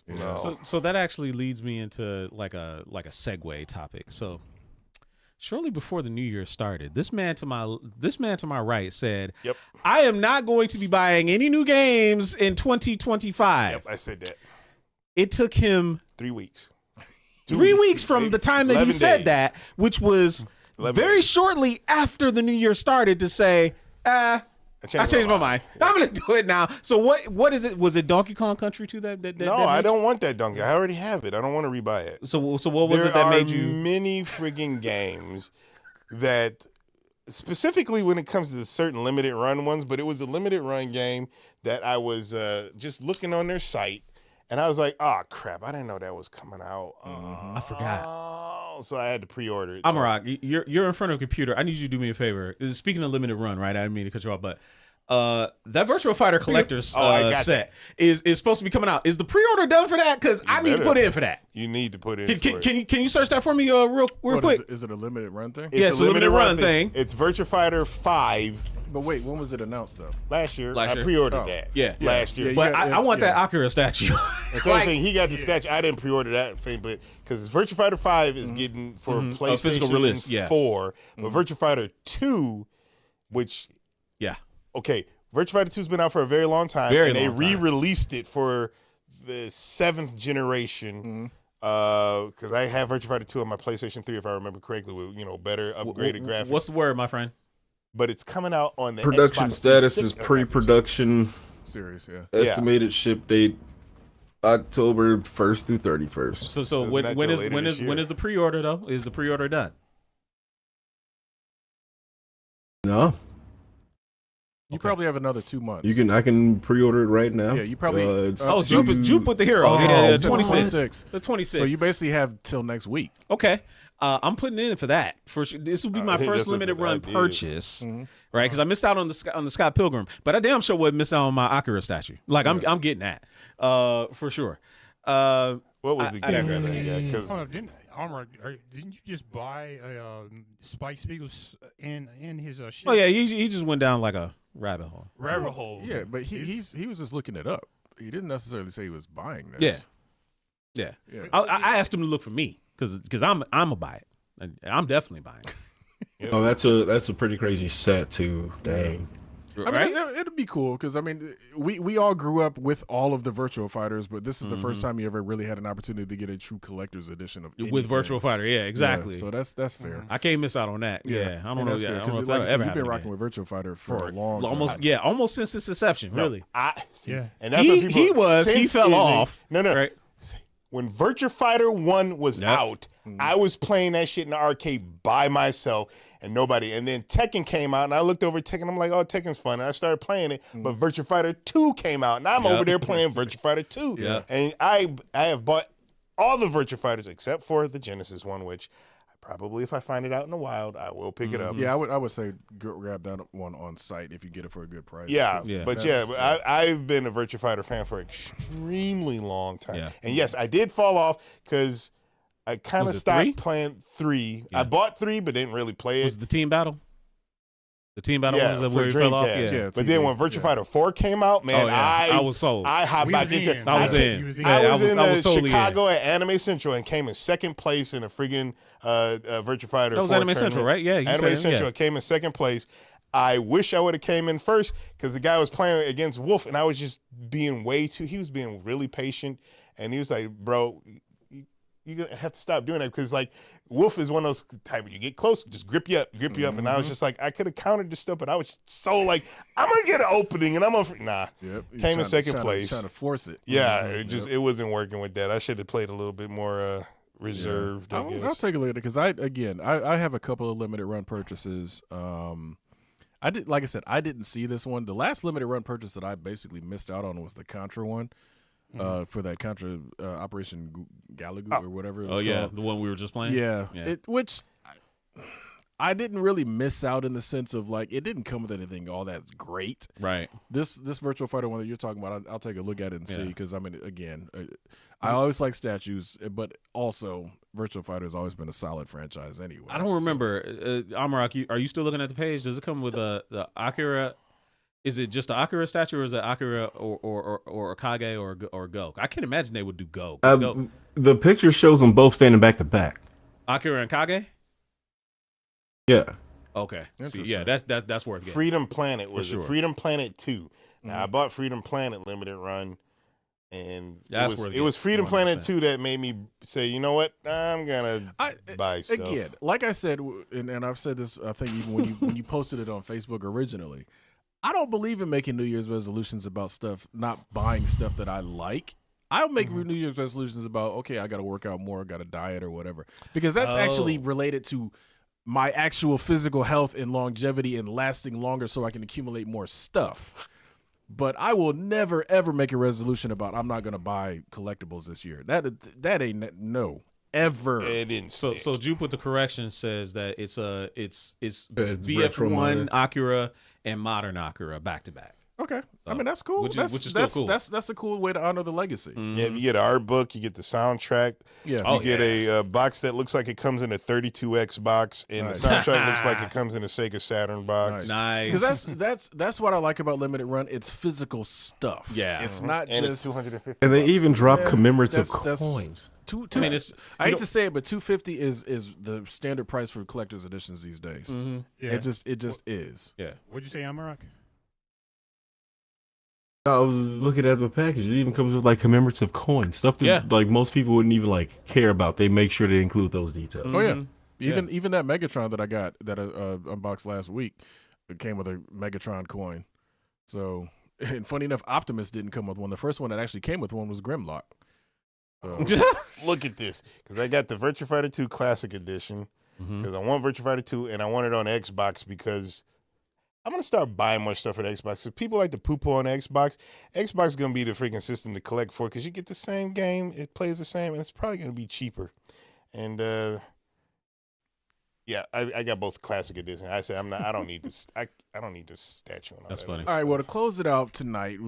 No. So that actually leads me into like a segue topic. So shortly before the new year started, this man to my right said, Yep. I am not going to be buying any new games in 2025. Yep, I said that. It took him 3 weeks. 3 weeks from the time that he 11 said days. that, which was 11 very days. shortly after the new year started, to say, I changed my mind. I'm going to do it now. So what is it? Was it Donkey Kong Country 2 that No, I don't want that Donkey. I already have it. I don't want to rebuy it. So what was There it that are made you? many friggin' games that, specifically when it comes to certain limited run ones, but it was a limited run game that I was just looking on their site, and I was like, oh crap, I didn't know that was coming out. I forgot. Oh, so I had to pre-order it. Amarak, you're in front of a computer. I need you to do me a favor. Speaking of limited run, right? I didn't mean to cut you off, but That Virtual Fighter Collector's I got set is supposed to be coming out. Is the pre-order done for that? Because I need to put in for that. You need to put in. Can you search that for me real quick? Is it a limited run thing? Yeah, it's a limited run thing. It's Virtua Fighter 5. But wait, when was it announced though? Last year. Last year. I pre-ordered that. Yeah. Last year. Yeah, But I want that Akira statue. The same thing. He got the statue. I didn't pre-order that thing, but because Virtua Fighter 5 is getting for PlayStation physical release, 4, but Virtua Fighter 2, which okay, Virtua Fighter 2's been out for a very long time, and they re-released it for the 7th generation. Because I have Virtua Fighter 2 on my PlayStation 3, if I remember correctly, with better upgraded graphics. What's the word, my friend? But it's coming out on the Production Xbox status 360 is pre-production. Series, yeah. Estimated ship date October 1st through 31st. So when is the pre-order though? Is the pre-order done? No. You probably have another 2 months. I can pre-order it right now. Yeah, you probably. Jupe with the hero. Oh, yeah, 26. The 26. So you basically have till next week. Okay. I'm putting in for that. For sure. This will be my first limited run purchase, right? Because I missed out on the Scott Pilgrim, but I damn sure would miss out on my Akira statue. Like I'm getting that for sure. What was the gag that you got? Didn't you just buy Spike Spiegel's in his ship? Oh yeah, he just went down like a rabbit hole. Yeah, but he was just looking it up. He didn't necessarily say he was buying this. Yeah. I asked him to look for me because I'm a buy it. I'm definitely buying it. Oh, that's a pretty crazy set too. Dang. I mean, it'd be cool because I mean, we all grew up with all of the Virtual Fighters, but this is the first time you ever really had an opportunity to get a true collector's edition of with Virtual Fighter. Yeah, exactly. Yeah, so that's fair. I can't miss out on that. Yeah, I don't know. Yeah, I don't know if like that'll said, ever you've been happen rocking again. with Virtual Fighter for a long time. almost since its inception. Really. And that's what people, he fell off. No. Right? When Virtua Fighter 1 was out, I was playing that shit in the arcade by myself and nobody. And then Tekken came out, and I looked over at Tekken. I'm like, oh, Tekken's fun. And I started playing it. But Virtua Fighter 2 came out, and I'm over there playing Virtua Fighter 2. Yeah. And I have bought all the Virtua Fighters except for the Genesis one, which probably if I find it out in the wild, I will pick it up. Yeah, I would say grab that one on site if you get it for a good price. Yeah. But I've been a Virtua Fighter fan for an extremely long time. Yeah. And yes, I did fall off because I kind of stopped playing 3. Yeah. I bought 3, but didn't really play it. Was the team battle? The team battle Yeah, was for where he fell off. Dreamcast. Yeah. But then when Virtua Fighter 4 came out, man, I was sold. I hopped We back was into in. I was in. He was in. I was in I was totally Chicago at Anime Central and came in second place in a friggin' Virtua Fighter. That was 4 Anime Central, tournament. right? Yeah, you Anime said, Central. yeah. I came in second place. I wish I would have came in first because the guy was playing against Wolf, and I was just being he was being really patient, and he was like, bro, you're going to have to stop doing that because, like, Wolf is one of those type of, you get close, just grip you up. And I was just like, I could have countered this stuff, but I was so like, I'm going to get an opening, and I'm going to, nah. Yep. Came in second place. Trying to force it. Yeah, it wasn't working with that. I should have played a little bit more reserved, I guess. I'll take a look at it because I have a couple of limited run purchases. I didn't see this one. The last limited run purchase that I basically missed out on was the Contra one. For that Contra Operation Galagu or whatever it was called. The one we were just playing. Yeah. Which I didn't really miss out in the sense of like it didn't come with anything all that's great. Right. This Virtual Fighter one that you're talking about, I'll take a look at it and see because I mean again, I always like statues, but also Virtual Fighter has always been a solid franchise anyway. I don't remember. Amarak, are you still looking at the page? Does it come with the Akira? Is it just the Akira statue, or is it Akira or Kage or Go? I can't imagine they would do Go. The picture shows them both standing back to back. Akira and Kage. Yeah. Okay. See, yeah, that's worth getting. Freedom Planet was sure. Freedom Planet 2. Now I bought Freedom Planet limited run, and it was Freedom 100%. Planet 2 that made me say, you know what, I'm gonna buy stuff. Again, like I said, and I've said this, I think even when you posted it on Facebook originally, I don't believe in making New Year's resolutions about stuff, not buying stuff that I like. I'll make New Year's resolutions about, okay, I got to work out more, I got to diet or whatever, because that's actually related to my actual physical health and longevity and lasting longer so I can accumulate more stuff. But I will never, ever make a resolution about I'm not going to buy collectibles this year. That ain't no. ever. It didn't So stick. Jupe with the correction says that it's retro VF1 mode. Acura and modern Acura back to back. Okay, I mean that's cool. Which That's is still cool. That's a cool way to honor the legacy. Yeah, you get an art book, you get the soundtrack. Yeah. You get a box that looks like it comes in a 32X box, and the soundtrack looks like it comes in a Sega Saturn box. Nice. Because that's what I like about limited run. It's physical stuff. Yeah. it's not And it's just 250. And they even drop Yeah, commemorative that's- coins. two. I mean, it's, I you hate know- to say it, but $250 is the standard price for collector's editions these days. Yeah. It just is. yeah. What'd you say, Amarak? I was looking at the package. It even comes with like commemorative coins, stuff that Yeah. like most people wouldn't even like care about. They make sure to include those details. Oh yeah. Mhm. Even that Megatron that I got that I unboxed last week, it came with a Megatron coin. So, and funny enough, Optimus didn't come with one. The first one that actually came with one was Grimlock. So, Look at this, because I got the Virtua Fighter 2 Classic Edition, because I want Virtua Fighter 2, and I want it on Xbox because I'm going to start buying more stuff for the Xbox. If people like to poo-poo on the Xbox is going to be the freaking system to collect for, because you get the same game, it plays the same, and it's probably going to be cheaper. And yeah, I got both Classic Edition. I said I don't need this. I don't need this statue. And all That's that funny. other all right, stuff. well, to close it out tonight,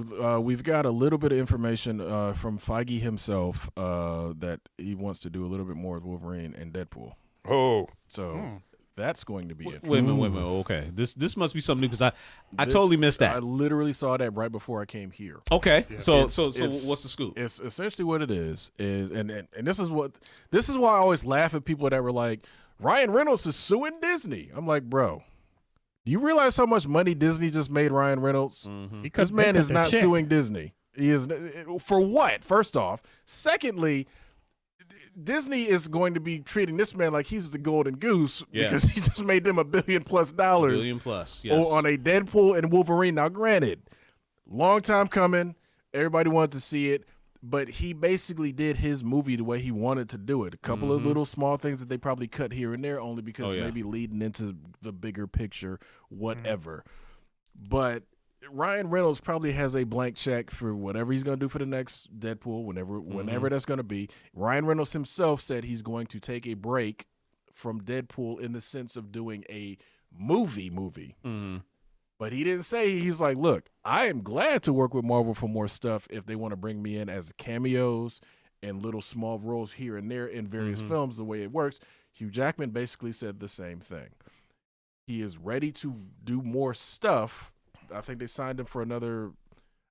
we've got a little bit of information from Feige himself that he wants to do a little bit more with Wolverine and Deadpool. Oh, So that's going to be interesting. Wait a minute. Okay, this must be something new because I This- totally missed I that. literally saw that right before I came here. Okay, so It's- what's the scoop? It's essentially what it is and this is why I always laugh at people that were like, Ryan Reynolds is suing Disney. I'm like, bro, do you realize how much money Disney just made Ryan Reynolds? Because This man they is cut not the check. suing Disney. He is for what? First off, secondly, Disney is going to be treating this man like he's the golden goose Yeah. because he just made them $1 billion+ $1 billion+. Yes. on a Deadpool and Wolverine. Now, granted, long time coming. Everybody wanted to see it, but he basically did his movie the way he wanted to do it. A couple of little small things that they probably cut here and there only because Oh, yeah. maybe leading into the bigger picture, whatever. But Ryan Reynolds probably has a blank check for whatever he's going to do for the next Deadpool, whenever that's going to be. Ryan Reynolds himself said he's going to take a break from Deadpool in the sense of doing a movie. But he didn't say, he's like, look, I am glad to work with Marvel for more stuff if they want to bring me in as cameos and little small roles here and there in various films, the way it works. Hugh Jackman basically said the same thing. He is ready to do more stuff. I think they signed him for another,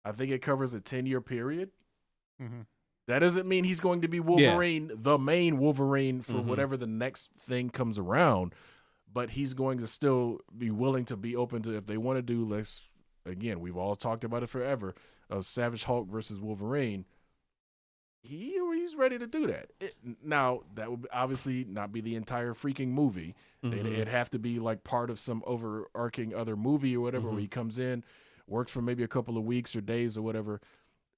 I think it covers a 10-year period. Mhm. That doesn't mean he's going to be Wolverine, the main Wolverine for whatever the next thing comes around. But he's going to still be willing to be open to, if they want to do, again, we've all talked about it forever, Savage Hulk versus Wolverine. He's ready to do that. Now, that would obviously not be the entire freaking movie. It'd have to be like part of some overarching other movie or whatever, where he comes in, works for maybe a couple of weeks or days or whatever.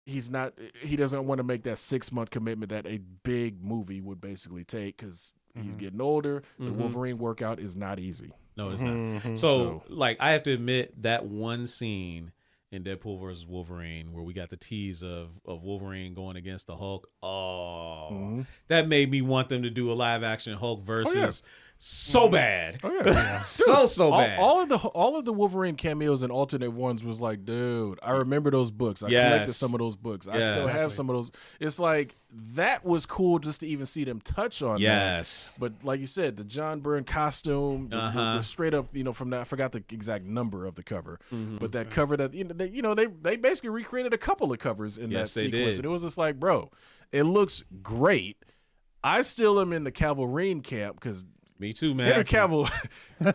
He doesn't want to make that 6-month commitment that a big movie would basically take because he's getting older. The Wolverine workout is not easy. No, it's not. So, like, I have to admit that one scene in Deadpool versus Wolverine where we got the tease of Wolverine going against the Hulk. Oh, that made me want them to do a live action Hulk versus so bad. Oh yeah, So bad. All of the Wolverine cameos and alternate ones was like, dude, I remember those books. I Yes. collected some of those books. I still have some of those. It's like that was cool just to even see them touch on that. Yes. But like you said, the John Byrne costume, the straight up, from that, I forgot the exact number of the cover, but that cover that they basically recreated a couple of covers in Yes, that they sequence, did. and it was just like, bro, it looks great. I still am in the Cavalrine camp because Me too, man. Henry Cavill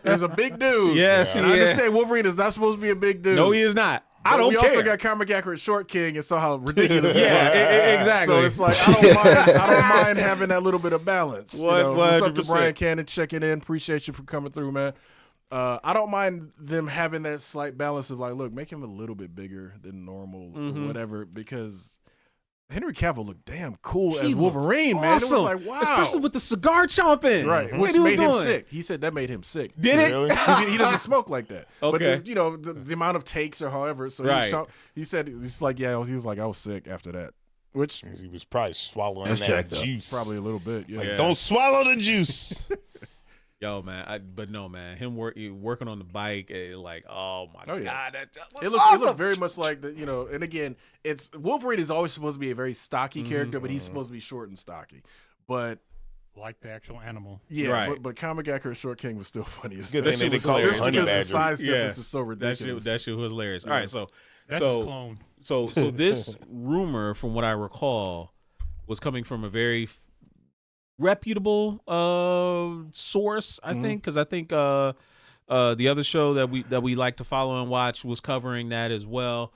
is a big dude. Yes, and he I is. understand Wolverine is not supposed to be a big dude. No, he is not. I But don't we care. also got comic accurate Short King and saw how ridiculous it Yeah, was. exactly. So it's like I don't mind having that little bit of balance. What's up to 100%. Brian Cannon checking in? Appreciate you for coming through, man. I don't mind them having that slight balance of like, look, make him a little bit bigger than normal or whatever, because Henry Cavill looked damn cool as Wolverine, man. It was Awesome. like, wow. Especially with the cigar chomping. Right, What which he was made him doing. sick. He said that made him sick. Did it? Really? 'Cause he doesn't smoke like that. Okay. But the amount of takes or however. So Right. he said he's like, yeah, he was like, I was sick after that. Which He was probably swallowing That's that jacked up. juice. probably a little bit. Yeah. Like, don't swallow the juice. Yo, man, but no, man, him working on the bike, like, oh my Oh, yeah. god, that was It awesome. looked very much like the, and again, it's Wolverine is always supposed to be a very stocky character, but he's supposed to be short and stocky. But like the actual animal. yeah, Right. but Comic Accurate Short King was still funny. As Good hell. thing they call it Just Honey because the Badger. size Yeah. difference is so That ridiculous. shit was hilarious. All right, so That's his clone. So this rumor, from what I recall, was coming from a very reputable source, I think, because I think the other show that we like to follow and watch was covering that as well.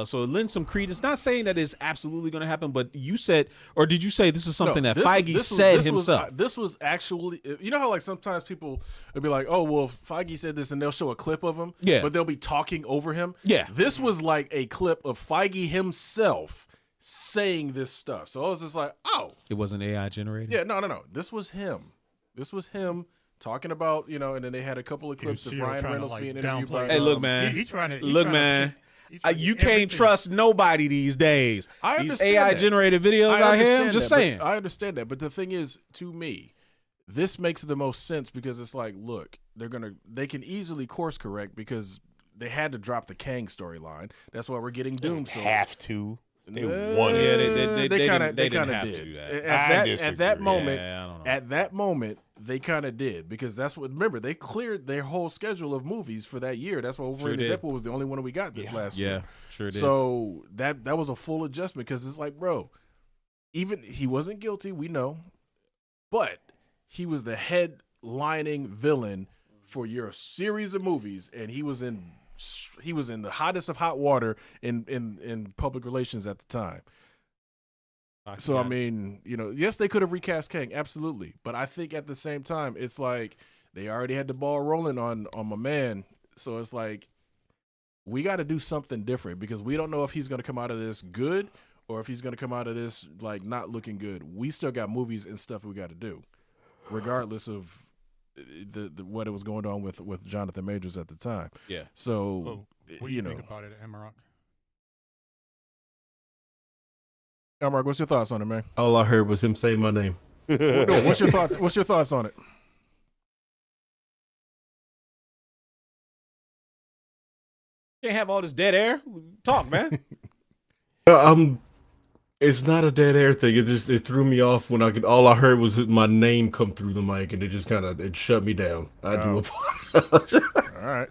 So it lends some credence. Not saying that it's absolutely going to happen, but you said, or did you say this is something No, that Feige said himself? This was actually, how like sometimes people would be like, oh, well, Feige said this, and they'll show a clip of him, Yeah. but they'll be talking over him. Yeah. This was like a clip of Feige himself saying this stuff. So I was just like, oh. It wasn't AI generated. Yeah, no. This was him. This was him talking about, and then they had a couple of clips of Shield Ryan trying to, Reynolds like, being interviewed by. downplay Hey, look, man. He trying to. Look, man. You can't everything. trust nobody these days. I These understand AI that. generated videos I out here. understand I'm just that, but saying. I understand that, but the thing is, to me, this makes the most sense because it's like, look, they can easily course correct because they had to drop the Kang storyline. That's why we're getting Doom. So Have to. They Uh, want Yeah, it. they kind of didn't have did. to do that. I At that disagree. moment, Yeah, I don't know. at that moment, they kind of did because that's what. Remember, they cleared their whole schedule of movies for that year. That's why Wolverine and did. Deadpool was the only one we got this last Yeah, year. sure did. So that was a full adjustment because it's like, bro, even he wasn't guilty, we know, but he was the headlining villain for your series of movies, and he was in the hottest of hot water in public relations at the time. So I mean, yes, they could have recast Kang, absolutely, but I think at the same time, it's like they already had the ball rolling on my man. So it's like we got to do something different because we don't know if he's going to come out of this good or if he's going to come out of this like not looking good. We still got movies and stuff we got to do, regardless of the what it was going on with Jonathan Majors at the time. Yeah. So Well, what do you think about it, Amarok? Mark, what's your thoughts on it, man? All I heard was him say my name. What's your thoughts? What's your thoughts on it? Can't have all this dead air. Talk, man. It's not a dead air thing. It threw me off when all I heard was my name come through the mic, and it just it shut me down. I do apologize. All right.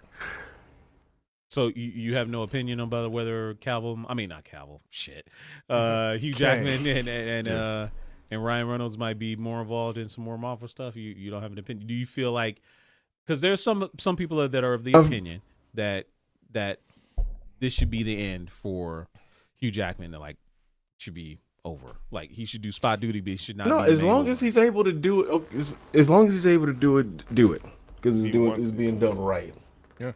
So you have no opinion about whether Hugh Jackman and Ryan Reynolds might be more involved in some more Marvel stuff. You don't have an opinion. Do you feel like, because there's some people that are of the opinion that this should be the end for Hugh Jackman, that should be over. Like he should do spot duty, but he should not. No, be as long as he's able to do it, as long as he's able to do it, because it's being done right. Yeah.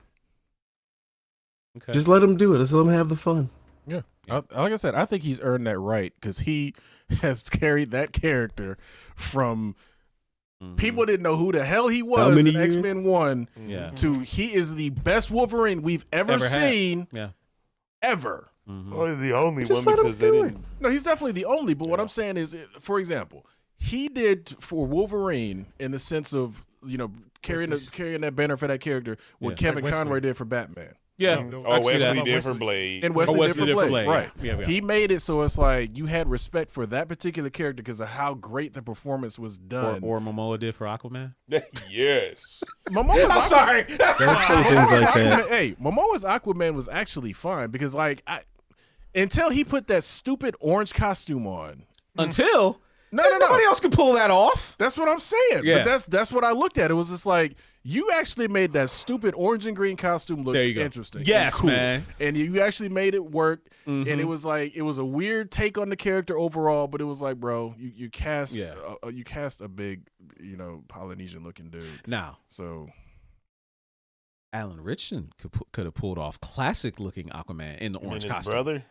Okay. Just let him do it. Let's let him have the fun. Yeah. Like I said, I think he's earned that right because he has carried that character from people didn't know who the hell he was in years? X-Men 1 Yeah. to he is the best Wolverine we've ever Ever had. seen Yeah. ever. Only the only Just one let him because they do didn't. No, he's definitely the only. But what I'm saying is, for example, he did for Wolverine in the sense of carrying that banner for that character what Yeah. Kevin Like Wesley. Conroy did for Batman. Yeah. I Oh, can see that. Wesley did for Blade. And Wesley, Wesley did for Blade. Blade, Right. yeah. He made it so it's like you had respect for that particular character because of how great the performance was done. Or Momoa did for Aquaman. Yes. Momoa's sorry. Don't say things like that. Hey, Momoa's Aquaman was actually fine because until he put that stupid orange costume on. Until No. nobody else could pull that off. That's what I'm saying. Yeah. But that's what I looked at. It was just like you actually made that stupid orange and green costume look There you go. interesting. Yes, and cool. man. And you actually made it work. And it was like it was a weird take on the character overall, but it was like, bro, you cast you cast a big, Polynesian looking dude. Now, So Alan Ritchson could have pulled off classic looking Aquaman in the And orange his costume. brother,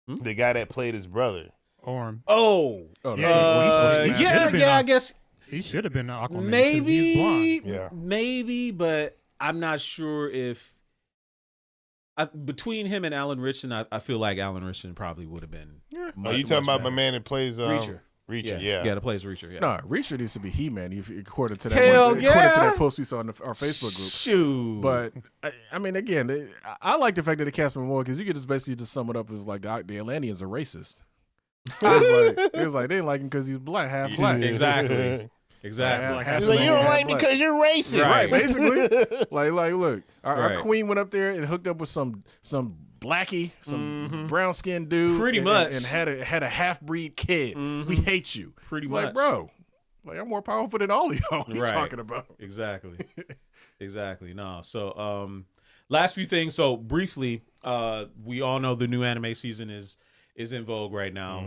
the guy that played his brother. Orm. Oh, no. I guess He should have been the Aquaman. 'cause he's blonde. maybe, Yeah. maybe, but I'm not sure if between him and Alan Ritchson, I feel like Alan Ritchson probably would have been. Are much, you talking much about my better. man that plays Reacher? Reacher, yeah. Yeah, that plays Reacher. Yeah. No, Reacher needs to be He-Man. According to that, Hell according to that yeah. post we saw in our Facebook group. Shoot. But I mean, again, I like the fact that they cast him more because you could just basically just sum it up as like the Atlanteans are racist. It was like they didn't like him because he was black, half black. Exactly. Half He's like, you don't like me because you're racist. Right, basically. like, look, our Right. queen went up there and hooked up with some blackie, some brown skinned dude, Pretty and, much. and had a half breed kid. We hate you. Pretty It's much. like, bro, like I'm more powerful than all of y'all. What are you Right. talking about? Exactly. Exactly. No. So, last few things. So briefly, we all know the new anime season is in vogue right now.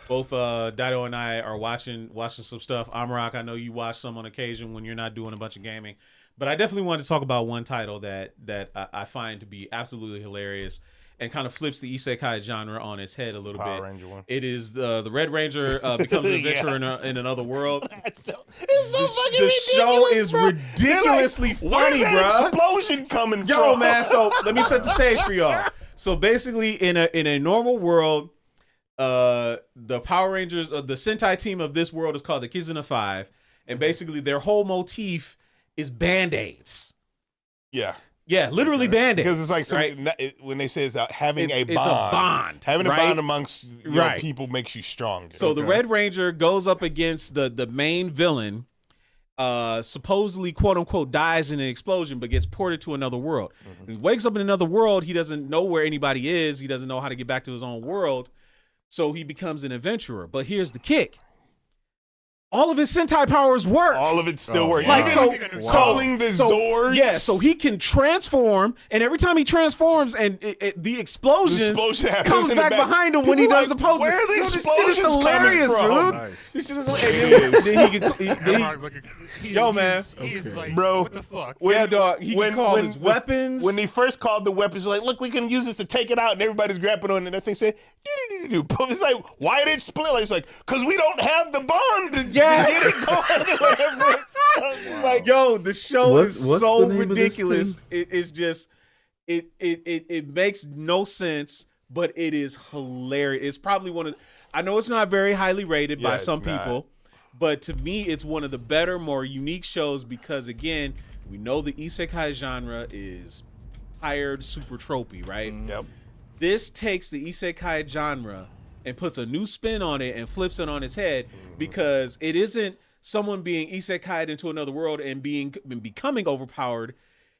Both Dido and I are watching some stuff. Amrock, I know you watch some on occasion when you're not doing a bunch of gaming. But I definitely wanted to talk about one title that I find to be absolutely hilarious and kind of flips the isekai genre on its head a little Power bit. Ranger one. It is the Red Ranger becomes an adventurer in another world. It's so fucking The ridiculous, show is bro. ridiculously They're like, funny, where's that bro. explosion coming Yo, from? man. So let me set the stage for y'all. So basically, in a normal world, the Power Rangers, the Sentai team of this world is called the Kizuna 5, and basically their whole motif is Band-Aids. Yeah. Yeah, literally Band-Aids. Because it's like right? when they say it's having It's a bond. a bond, Having right? a bond amongst your Right. people makes you stronger. So the Red Ranger goes up against the main villain, supposedly quote unquote dies in an explosion, but gets ported to another world. When he wakes up in another world, he doesn't know where anybody is. He doesn't know how to get back to his own world. So he becomes an adventurer. But here's the kick. All of his Sentai powers work. all of it still works. Like so, calling the Zords. Yeah, so he can transform, and every time he transforms, and the explosions The explosion happens comes in the back back. behind him when he People does like, the poses. where are the Yo, this shit is explosions coming hilarious, from? dude. Nice. This shit is hilarious. Then he Yo, man. He's like, Bro, what the fuck? Yeah, dog. He can call his weapons. When they first called the weapons, like, look, we can use this to take it out, and everybody's grabbing on it. And that thing said, "Do-do-do-do-do." It's like, why did it split? Like, it's like, because we don't have the bond to Yeah. get it going. Whatever. It's like, Yo, the show What's is the so name of this ridiculous. thing? It is just, it makes no sense, but it is hilarious. It's probably one of, I know it's not very highly rated Yeah, by it's some not. people, but to me, it's one of the better, more unique shows because, again, we know the isekai genre is tired, super tropey, right? Yep. This takes the isekai genre and puts a new spin on it and flips it on its head because it isn't someone being isekai'd into another world and becoming overpowered.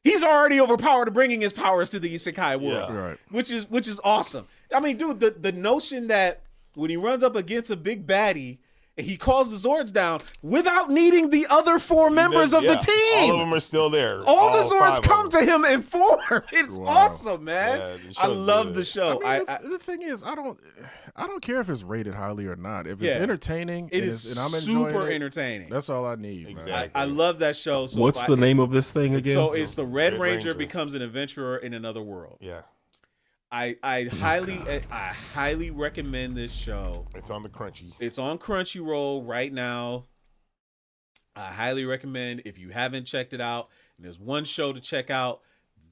He's already overpowered, bringing his powers to the isekai world, Yeah. Right. which is awesome. I mean, dude, the notion that when he runs up against a big baddie, and he calls the Zords down without needing the other four members of the Yeah. team. All of them are still there. All the five Zords of come them. to him in form. It's Wow. awesome, man. Yeah, the I show's love good. the show. I mean, the thing is, I don't care if it's rated highly or not. If it's Yeah. entertaining, It and is and I'm enjoying super it, entertaining. that's all I need. man. Exactly. I love that show. So What's if the I- name of this thing again? So it's the Red Red Ranger Ranger. becomes an adventurer in another world. Yeah. I highly recommend this show. It's on the crunchies. It's on Crunchyroll right now. I highly recommend if you haven't checked it out. And there's one show to check out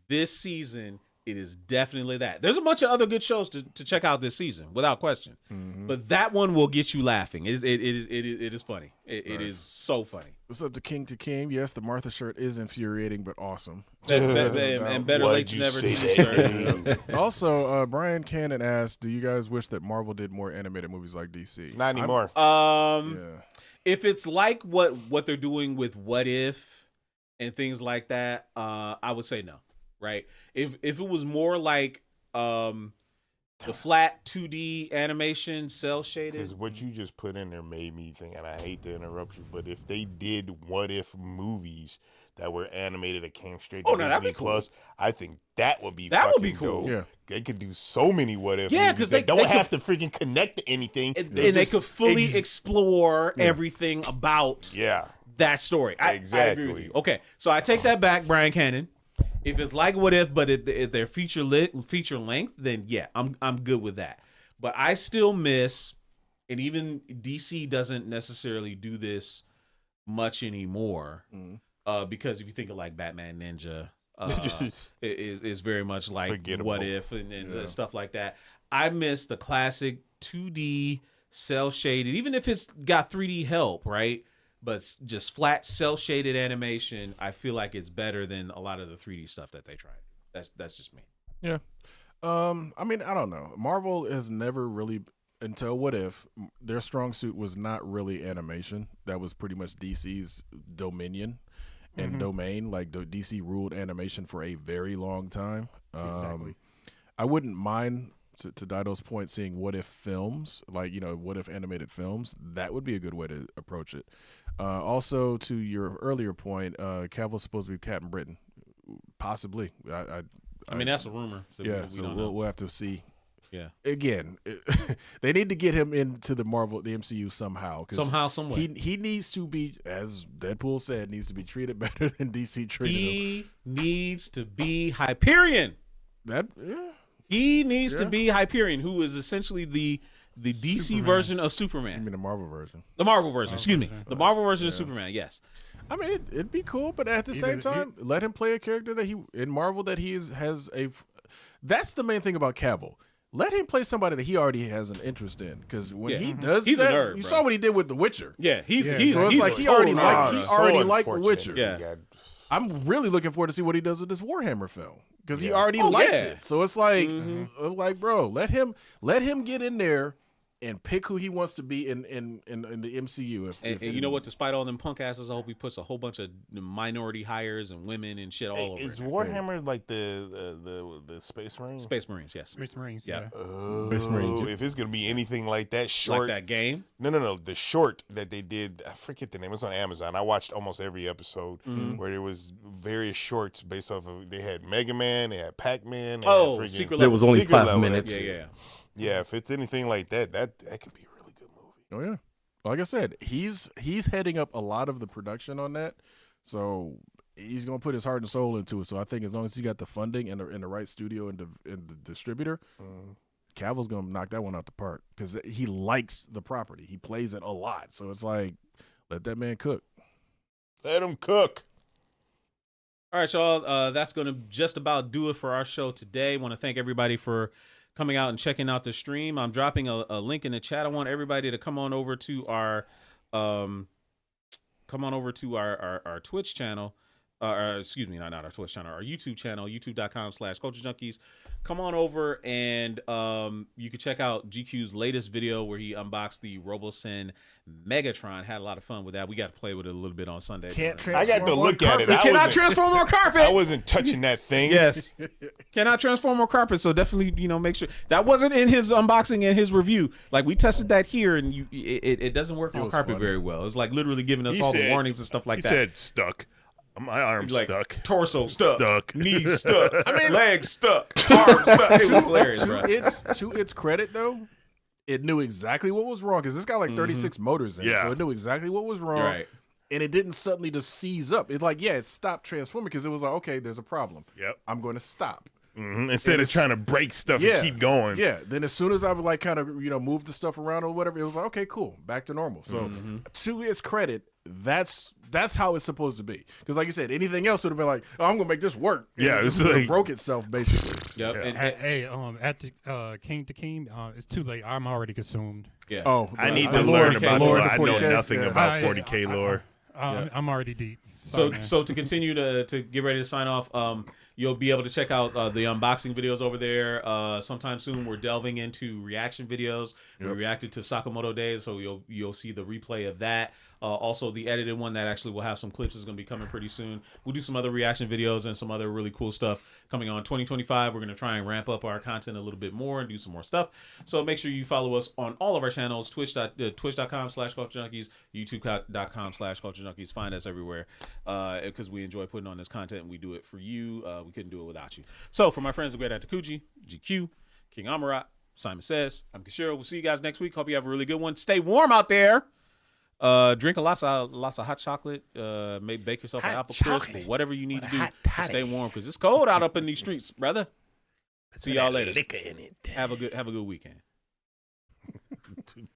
this season. It is definitely that. There's a bunch of other good shows to check out this season, without question. But that one will get you laughing. It is funny. It is so funny. What's up to King? Yes, the Martha shirt is infuriating, but awesome. And better Why'd late than you never. say T-shirt. that? Also, Brian Cannon asked, "Do you guys wish that Marvel did more animated movies like DC?" Not anymore. Yeah. If it's like what they're doing with What If and things like that, I would say no. Right? If it was more like the flat 2D animation, cell shaded. Because what you just put in there made me think, and I hate to interrupt you, but if they did What If movies that were animated that came straight to Oh, no, that'd Disney be cool. Plus, I think that would be That would be fucking cool. dope. Yeah. They could do so many What If Yeah, movies 'cause that they don't could have to freaking connect to anything. And They they just could fully explore everything about Yeah. that story. I agree with Exactly. you. Okay, so I take that back, Brian Cannon. If it's like What If, but if they're feature length, then yeah, I'm good with that. But I still miss, and even DC doesn't necessarily do this much anymore. Because if you think of like Batman Ninja, is very much like Forgettable. What If and stuff like that. I miss the classic 2D cell shaded, even if it's got 3D help, right? But just flat cell shaded animation. I feel like it's better than a lot of the 3D stuff that they tried. That's just me. Yeah. I mean, I don't know. Marvel has never really, until What If, their strong suit was not really animation. That was pretty much DC's dominion and domain. Like DC ruled animation for a very long time. Exactly. I wouldn't mind, to Dido's point, seeing What If films, like, What If animated films. That would be a good way to approach it. Also, to your earlier point, Cavill's supposed to be Captain Britain. Possibly. I mean, that's a rumor. So yeah, we so don't know. we'll have to see. Yeah. Again, they need to get him into the MCU somehow. Somehow, some way. He needs to be, as Deadpool said, needs to be treated better than DC treated him. He needs to be Hyperion. He needs to be Hyperion, who is essentially the DC version of Superman. I mean the Marvel version. The Marvel version, excuse me. The Marvel version of Superman, yes. I mean, it'd be cool, but at the same time, let him play a character that in Marvel that has a. That's the main thing about Cavill. Let him play somebody that he already has an interest in, because when he does he's that, a nerd, you bro. saw what he did with The Witcher. Yeah, he's so it's like he already liked The Witcher. Yeah. I'm really looking forward to see what he does with this Warhammer film, because he already likes it. So it's like, bro, let him get in there and pick who he wants to be in the MCU. And you know what? Despite all them punk asses, I hope he puts a whole bunch of minority hires and women and shit all over. Is it. Warhammer like the Space Marines? Space Marines, yes. Space Marines. Yeah. Space Marines. If it's gonna be anything like that short, Like that game? No. The short that they did, I forget the name. It's on Amazon. I watched almost every episode where there was various shorts based off of. They had Mega Man, they had Pac Man. Secret There Level. was only Secret 5 Level, minutes. Yeah. Yeah, if it's anything like that, that could be a really good movie. Oh yeah, like I said, he's heading up a lot of the production on that, so he's gonna put his heart and soul into it. So I think as long as he got the funding and the right studio and the distributor, Cavill's gonna knock that one out the park, because he likes the property. He plays it a lot, so it's like, let that man cook. Let him cook. All right, y'all. That's going to just about do it for our show today. I want to thank everybody for coming out and checking out the stream. I'm dropping a link in the chat. I want everybody to come on over to our Twitch channel. Excuse me, not our Twitch channel, our YouTube channel, youtube.com/Culture Junkies. Come on over and you can check out GQ's latest video where he unboxed the RoboSyn Megatron. Had a lot of fun with that. We got to play with it a little bit on Sunday. I got to look at it. He cannot transform on carpet. I wasn't touching that thing. Yes. Cannot transform on carpet, so definitely, make sure. That wasn't in his unboxing and his review. Like, we tested that here, and it doesn't work on carpet very well. It's like literally giving us all the warnings and stuff like that. He said stuck. My arm's Like, stuck. torso stuck. Knees stuck. Legs stuck. Arms stuck. It was hilarious, bro. To its credit, though, it knew exactly what was wrong, because it's got like 36 motors in it, so it knew exactly what was wrong. Right. And it didn't suddenly just seize up. It's like, it stopped transforming, because it was like, okay, there's a problem. Yep. I'm going to stop. Instead of trying to break stuff and keep going. Yeah. Then as soon as I would like kind of move the stuff around or whatever, it was like, okay, cool, back to normal. So to its credit, that's how it's supposed to be. Because like you said, anything else would have been like, oh, I'm gonna make this work. Yeah, it just like, broke itself basically. Yep. Yeah. And, Hey, at the King to King, it's too late. I'm already consumed. yeah. Oh, I need the to lore, learn about the lore, lore. I know 40K. nothing Yeah. about 40K lore. I'm already deep. So Sorry, man. to continue to get ready to sign off, you'll be able to check out the unboxing videos over there. Sometime soon, we're delving into reaction videos. We reacted to Sakamoto Days, so you'll see the replay of that. Also, the edited one that actually will have some clips is going to be coming pretty soon. We'll do some other reaction videos and some other really cool stuff coming on 2025. We're going to try and ramp up our content a little bit more and do some more stuff. So make sure you follow us on all of our channels, twitch.com/culturejunkies, youtube.com/culturejunkies. Find us everywhere because we enjoy putting on this content and we do it for you. We couldn't do it without you. So for my friends, the great Actor Kuji, GQ, King Amarat, Simon Says, I'm Kashiro. We'll see you guys next week. Hope you have a really good one. Stay warm out there. Drink lots of hot chocolate. Maybe bake yourself an apple crisp or whatever you need to do to stay warm, because it's cold out up in these streets, brother. See y'all later. Liquor in it. Have a good weekend.